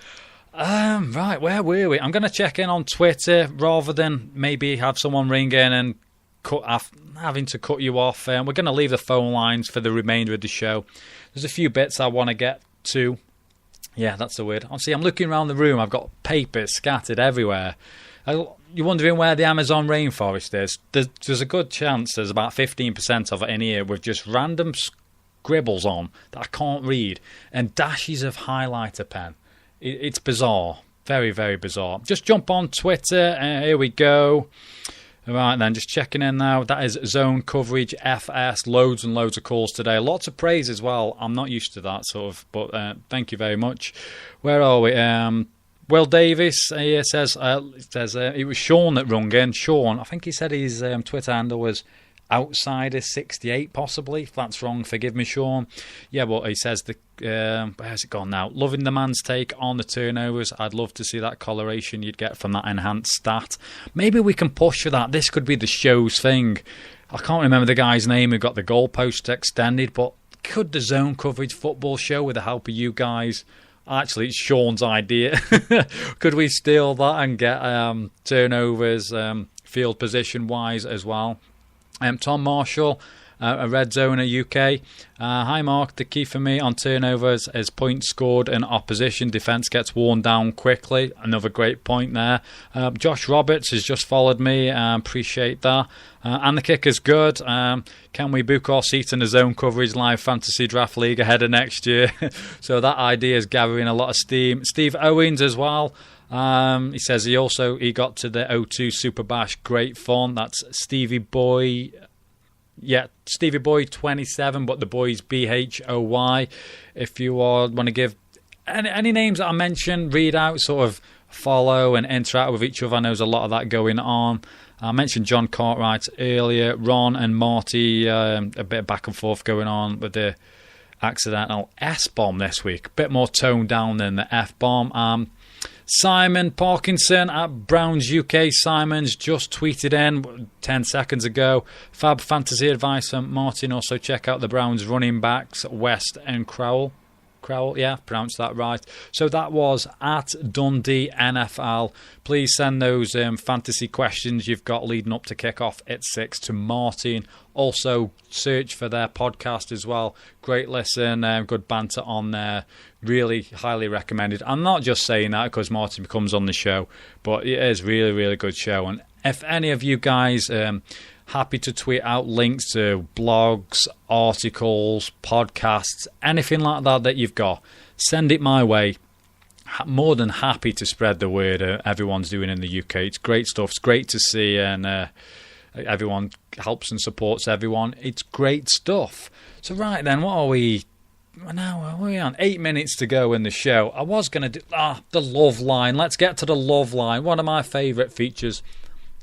Right, where were we? I'm going to check in on Twitter rather than maybe have someone ring in and having to cut you off. We're going to leave the phone lines for the remainder of the show. There's a few bits I want to get to. Yeah, that's the word. See, I'm looking around the room. I've got papers scattered everywhere. You're wondering where the Amazon rainforest is? There's a good chance there's about 15% of it in here with just random scribbles on that I can't read and dashes of highlighter pen. It's bizarre. Very, very bizarre. Just jump on Twitter. Here we go. Right then, just checking in now. That is Zone Coverage FS. Loads and loads of calls today. Lots of praise as well. I'm not used to that sort of, but thank you very much. Where are we? Will Davis here says it was Sean that rung in. Sean, I think he said his Twitter handle was Outsider68, possibly. If that's wrong, forgive me, Sean. Yeah, well, he says where's it gone now? Loving the man's take on the turnovers. I'd love to see that correlation you'd get from that enhanced stat. Maybe we can push for that. This could be the show's thing. I can't remember the guy's name who got the goalpost extended, but could the Zone Coverage football show, with the help of you guys, actually it's Sean's idea, could we steal that and get turnovers field position wise as well? Tom Marshall, a Red Zone UK. Hi Mark, the key for me on turnovers is points scored and opposition defence gets worn down quickly. Another great point there. Josh Roberts has just followed me. Appreciate that. And the kick is good. Can we book our seat in the Zone Coverage Live Fantasy Draft League ahead of next year? So that idea is gathering a lot of steam. Steve Owens as well. He says he got to the O2 Super Bash. Great fun. That's Stevie Boy. Yeah, Stevie Boy 27, but the boy's BHOY. If you want to give any names that I mentioned, read out, sort of follow and interact with each other. I know there's a lot of that going on. I mentioned John Cartwright earlier. Ron and Marty, a bit of back and forth going on with the accidental S-bomb this week. A bit more toned down than the F-bomb. Simon Parkinson at Browns UK. Simon's just tweeted in 10 seconds ago. Fab fantasy advice from Martin. Also check out the Browns running backs, West and Crowell. Yeah, pronounced that right. So that was at Dundee NFL. Please send those fantasy questions you've got leading up to kickoff at 6 to Martin. Also search for their podcast as well. Great listen, good banter on there. Really highly recommended. I'm not just saying that because Martin comes on the show, but it is really, really good show. And if any of you guys happy to tweet out links to blogs, articles, podcasts, anything like that you've got, send it my way. More than happy to spread the word everyone's doing in the UK. It's great stuff. It's great to see, and everyone helps and supports everyone. It's great stuff. So right then, what are we? Now we're on 8 minutes to go in the show. I was going to do the love line. Let's get to the love line. One of my favourite features,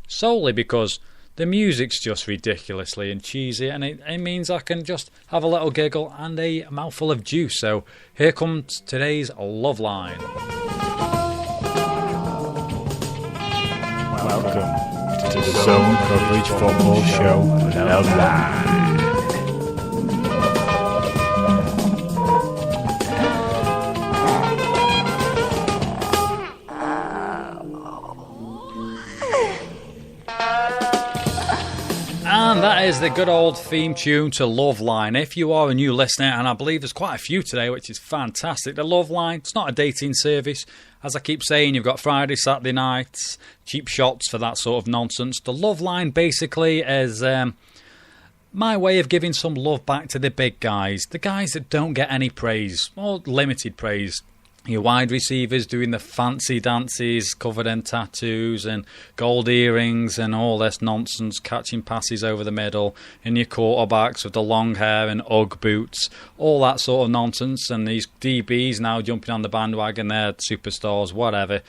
solely because the music's just ridiculously and cheesy, and it means I can just have a little giggle and a mouthful of juice. So here comes today's love line. Welcome to the Zone Coverage Football Show Love Line. And that is the good old theme tune to Love Line. If you are a new listener, and I believe there's quite a few today, which is fantastic, the Love Line, it's not a dating service. As I keep saying, you've got Friday, Saturday nights, cheap shots for that sort of nonsense. The Love Line basically is my way of giving some love back to the big guys, the guys that don't get any praise, or limited praise. Your wide receivers doing the fancy dances, covered in tattoos and gold earrings and all this nonsense, catching passes over the middle, and your quarterbacks with the long hair and Ugg boots, all that sort of nonsense. And these DBs now jumping on the bandwagon, they're superstars, whatever.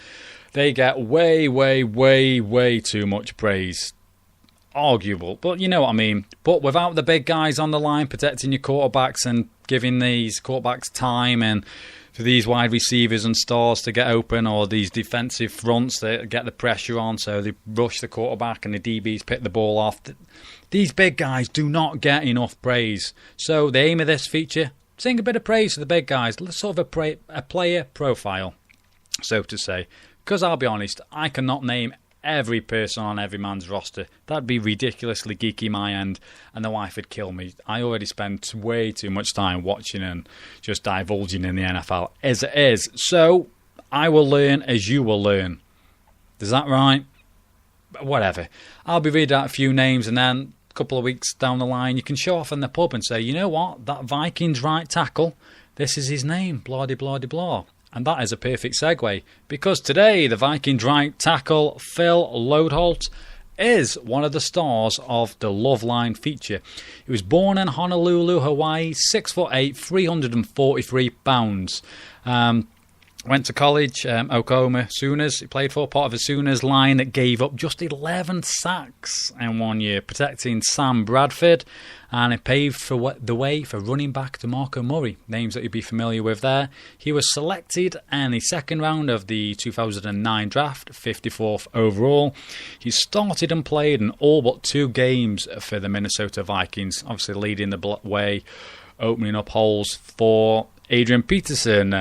They get way, way, way, way too much praise. Arguable, but you know what I mean. But without the big guys on the line protecting your quarterbacks and giving these quarterbacks time, and for these wide receivers and stars to get open, or these defensive fronts that get the pressure on, so they rush the quarterback and the DBs pick the ball off. These big guys do not get enough praise. So the aim of this feature, sing a bit of praise to the big guys, sort of a player profile, so to say. Because I'll be honest, I cannot name every person on every man's roster. That'd be ridiculously geeky my end, and the wife would kill me. I already spend way too much time watching and just divulging in the NFL as it is. So I will learn as you will learn. Is that right? Whatever. I'll be reading out a few names, and then a couple of weeks down the line you can show off in the pub and say, you know what, that Vikings right tackle, this is his name, blah de blah de blah. And that is a perfect segue, because today the Vikings right tackle Phil Loadholt is one of the stars of the Love Line feature. He was born in Honolulu, Hawaii, 6'8", 343 pounds. Went to college, Oklahoma Sooners. He played for part of a Sooners line that gave up just 11 sacks in 1 year, protecting Sam Bradford, and it paved the way for running back DeMarco Murray, names that you'd be familiar with there. He was selected in the second round of the 2009 draft, 54th overall. He started and played in all but 2 games for the Minnesota Vikings, obviously leading the way, opening up holes for Adrian Peterson.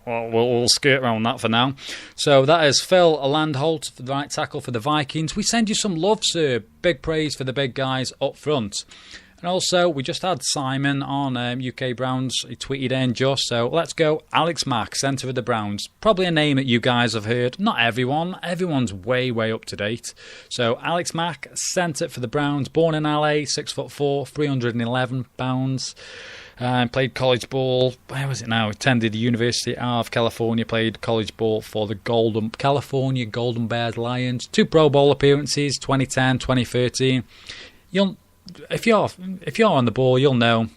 We'll skirt around that for now. So that is Phil Landholt, the right tackle for the Vikings. We send you some love, sir. Big praise for the big guys up front. And also, we just had Simon on UK Browns. He tweeted in just, so let's go. Alex Mack, centre of the Browns. Probably a name that you guys have heard. Not everyone. Everyone's way, way up to date. So Alex Mack, centre for the Browns. Born in LA, 6'4", 311 pounds. Played college ball, where was it now? Attended the University of California, played college ball for the California Golden Bears Lions. 2 Pro Bowl appearances, 2010, 2013. If you're on the ball, you'll know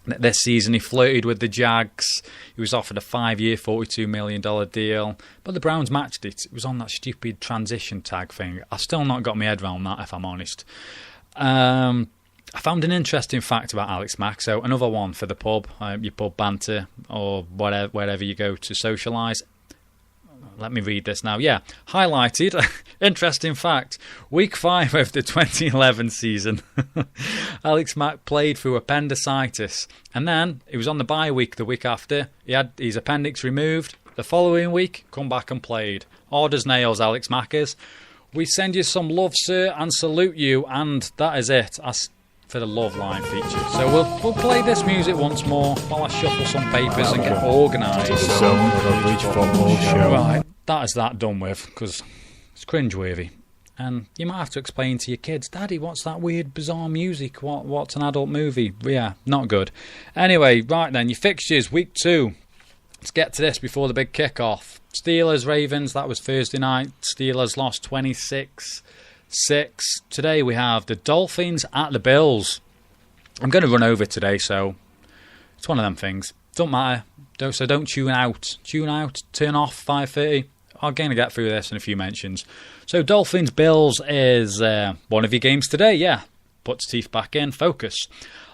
that this season he flirted with the Jags. He was offered a 5-year, $42 million deal, but the Browns matched it. It was on that stupid transition tag thing. I've still not got my head around that, if I'm honest. I found an interesting fact about Alex Mack, so another one for the pub, your pub banter, or wherever you go to socialise. Let me read this now. Yeah, highlighted, interesting fact, week 5 of the 2011 season, Alex Mack played through appendicitis, and then he was on the bye week the week after. He had his appendix removed. The following week, come back and played. Hard as nails, Alex Mack is. We send you some love, sir, and salute you, and that is it. For the Love Line feature. So we'll play this music once more while I shuffle some papers and get organised. Right, that is that done with, because it's cringeworthy. And you might have to explain to your kids, Daddy, what's that weird, bizarre music? What's an adult movie? Yeah, not good. Anyway, right then, your fixtures, week 2. Let's get to this before the big kick-off. Steelers, Ravens, that was Thursday night. Steelers lost 26-6. Today we have the Dolphins at the Bills. I'm going to run over today, so it's one of them things. Don't matter. So don't tune out. Tune out, turn off, 5:30. I'm going to get through this in a few mentions. So Dolphins Bills is one of your games today, yeah. Puts teeth back in, focus.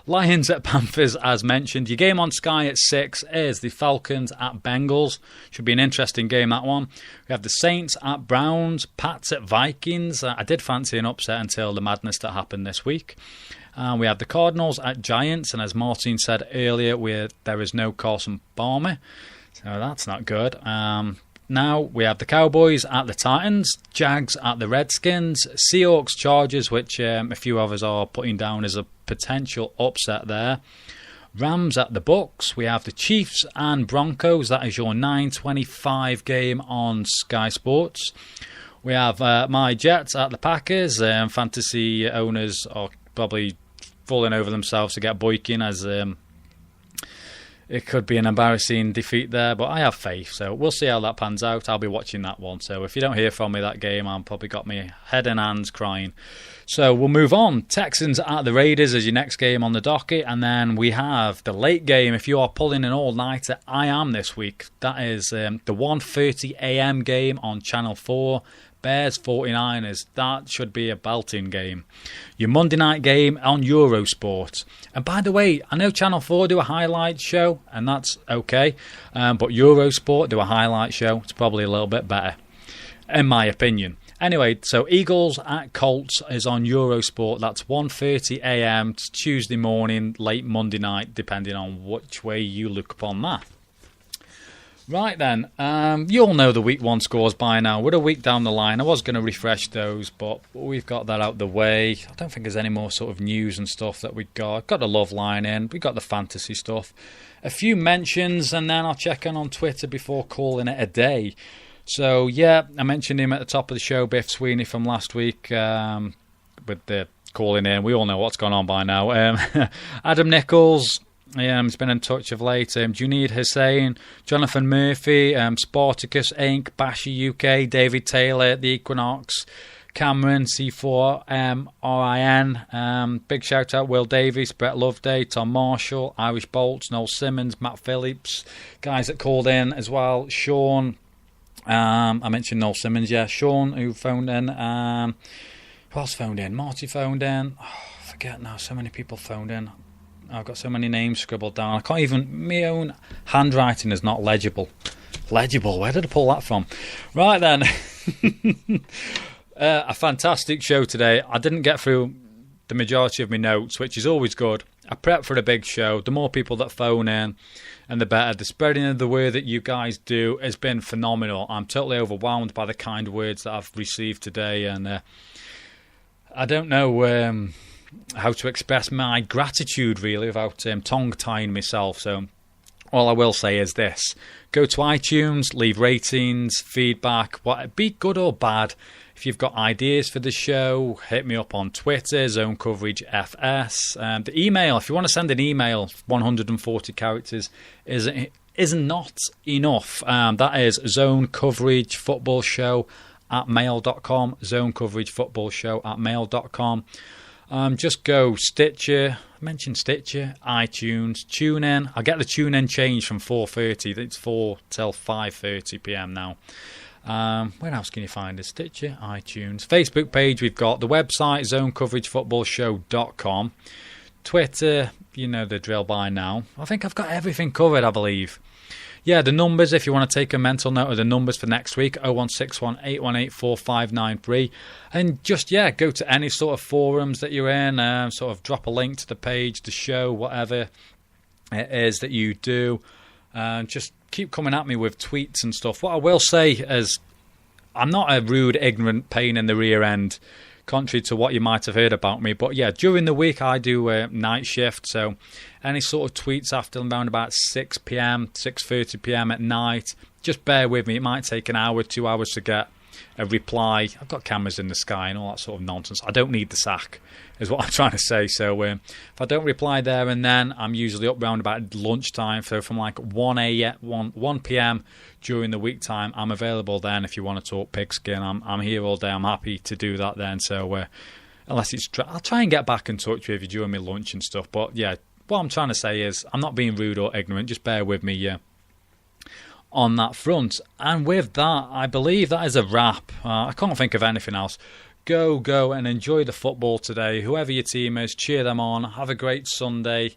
Lions at Panthers, as mentioned. Your game on Sky at 6 is the Falcons at Bengals. Should be an interesting game, that one. We have the Saints at Browns, Pats at Vikings. I did fancy an upset until the madness that happened this week. We have the Cardinals at Giants, and as Martin said earlier, there is no Carson Palmer, so that's not good. now we have the Cowboys at the Titans, Jags at the Redskins, Seahawks, Chargers, which a few of us are putting down as a potential upset there. Rams at the Bucks. We have the Chiefs and Broncos. That is your 9:25 game on Sky Sports. We have my Jets at the Packers. Fantasy owners are probably falling over themselves to get Boykin, as it could be an embarrassing defeat there, but I have faith, so we'll see how that pans out. I'll be watching that one, so if you don't hear from me that game, I've probably got my head and hands crying. So we'll move on. Texans at the Raiders as your next game on the docket, and then we have the late game. If you are pulling an all-nighter, I am this week. That is the 1:30 a.m. game on Channel 4. Bears 49ers, that should be a belting game. Your Monday night game on Eurosport. And by the way, I know Channel 4 do a highlight show, and that's okay. But Eurosport do a highlight show. It's probably a little bit better, in my opinion. Anyway, so Eagles at Colts is on Eurosport. That's 1:30 a.m. Tuesday morning, late Monday night, depending on which way you look upon that. Right then, you all know the week 1 scores by now. We're a week down the line. I was going to refresh those, but we've got that out the way. I don't think there's any more sort of news and stuff that we got. Got the love line in. We got the fantasy stuff. A few mentions, and then I'll check in on Twitter before calling it a day. So, yeah, I mentioned him at the top of the show, Biff Sweeney from last week, with the calling in. We all know what's gone on by now. Adam Nichols. He's been in touch of late. Junaid Hussain, Jonathan Murphy, Spartacus Inc., Basher UK, David Taylor, The Equinox, Cameron, C4MRIN. Big shout out Will Davies, Brett Loveday, Tom Marshall, Irish Bolts, Noel Simmons, Matt Phillips, guys that called in as well. Sean, I mentioned Noel Simmons, yeah. Sean, who phoned in. Who else phoned in? Marty phoned in. Oh, I forget now, so many people phoned in. I've got so many names scribbled down. I can't even... My own handwriting is not legible. Legible? Where did I pull that from? Right then. A fantastic show today. I didn't get through the majority of my notes, which is always good. I prepped for a big show. The more people that phone in, and the better. The spreading of the word that you guys do has been phenomenal. I'm totally overwhelmed by the kind words that I've received today, and I don't know... how to express my gratitude really without tongue-tying myself. So all I will say is this: go to iTunes, leave ratings, feedback, be good or bad. If you've got ideas for the show, hit me up on Twitter, Zone Coverage FS. The email, if you want to send an email, 140 characters is not enough. That is zonecoveragefoootballshow@mail.com, zonecoveragefoootballshow@mail.com. Just go Stitcher, I mentioned Stitcher, iTunes, TuneIn. I'll get the TuneIn change from 4:30. It's 4 till 5:30 p.m. now. Where else can you find us? Stitcher, iTunes. Facebook page, we've got the website, zonecoveragefoootballshow.com. Twitter, you know the drill by now. I think I've got everything covered, I believe. Yeah, the numbers, if you want to take a mental note of the numbers for next week, 0161 818 4593. And just, yeah, go to any sort of forums that you're in, sort of drop a link to the page, the show, whatever it is that you do. Just keep coming at me with tweets and stuff. What I will say is I'm not a rude, ignorant pain in the rear end, contrary to what you might have heard about me. But yeah, during the week I do a night shift, so any sort of tweets after around about 6 p.m, 6:30 p.m. at night, just bear with me. It might take an hour, 2 hours to get a reply. I've got cameras in the sky and all that sort of nonsense. I don't need the sack, is what I'm trying to say. So if I don't reply there and then, I'm usually up round about lunchtime. So from like 1 p.m. during the week time, I'm available then if you want to talk pigskin. I'm here all day. I'm happy to do that then. So unless it's... I'll try and get back in touch with you during my lunch and stuff. But yeah, what I'm trying to say is I'm not being rude or ignorant. Just bear with me on that front. And with that, I believe that is a wrap. I can't think of anything else. Go and enjoy the football today. Whoever your team is, cheer them on. Have a great Sunday.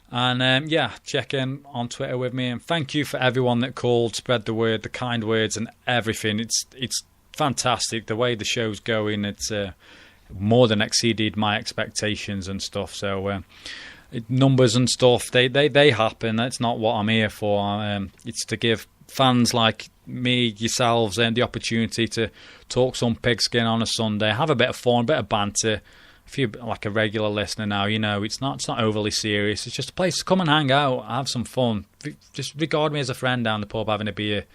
And check in on Twitter with me. And thank you for everyone that called, spread the word, the kind words and everything. It's fantastic the way the show's going. It's more than exceeded my expectations and stuff. So numbers and stuff, they happen. That's not what I'm here for. It's to give fans like me, yourselves, and the opportunity to talk some pigskin on a Sunday, have a bit of fun, a bit of banter. If you're like a regular listener now, you know it's not overly serious. It's just a place to come and hang out, have some fun. Just regard me as a friend down the pub, having a beer,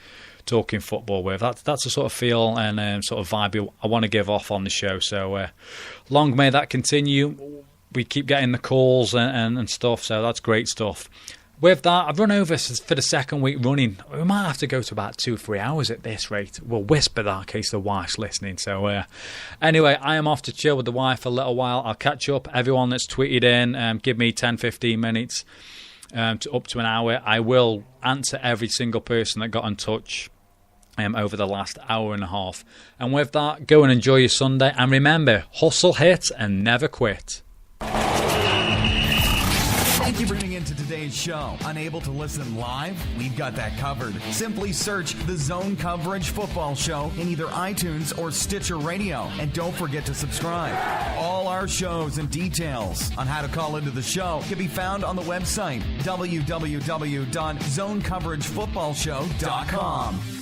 talking football with. That's the sort of feel and sort of vibe I want to give off on the show. So long may that continue. We keep getting the calls and stuff, so that's great stuff. With that, I've run over for the second week running. We might have to go to about 2-3 hours at this rate. We'll whisper that in case the wife's listening. So anyway, I am off to chill with the wife for a little while. I'll catch up. Everyone that's tweeted in, give me 10-15 minutes to up to an hour. I will answer every single person that got in touch over the last hour and a half. And with that, go and enjoy your Sunday. And remember, hustle, hit, and never quit. Thank you for tuning into today's show. Unable to listen live? We've got that covered. Simply search the Zone Coverage Football Show in either iTunes or Stitcher Radio. And don't forget to subscribe. All our shows and details on how to call into the show can be found on the website www.zonecoveragefootballshow.com.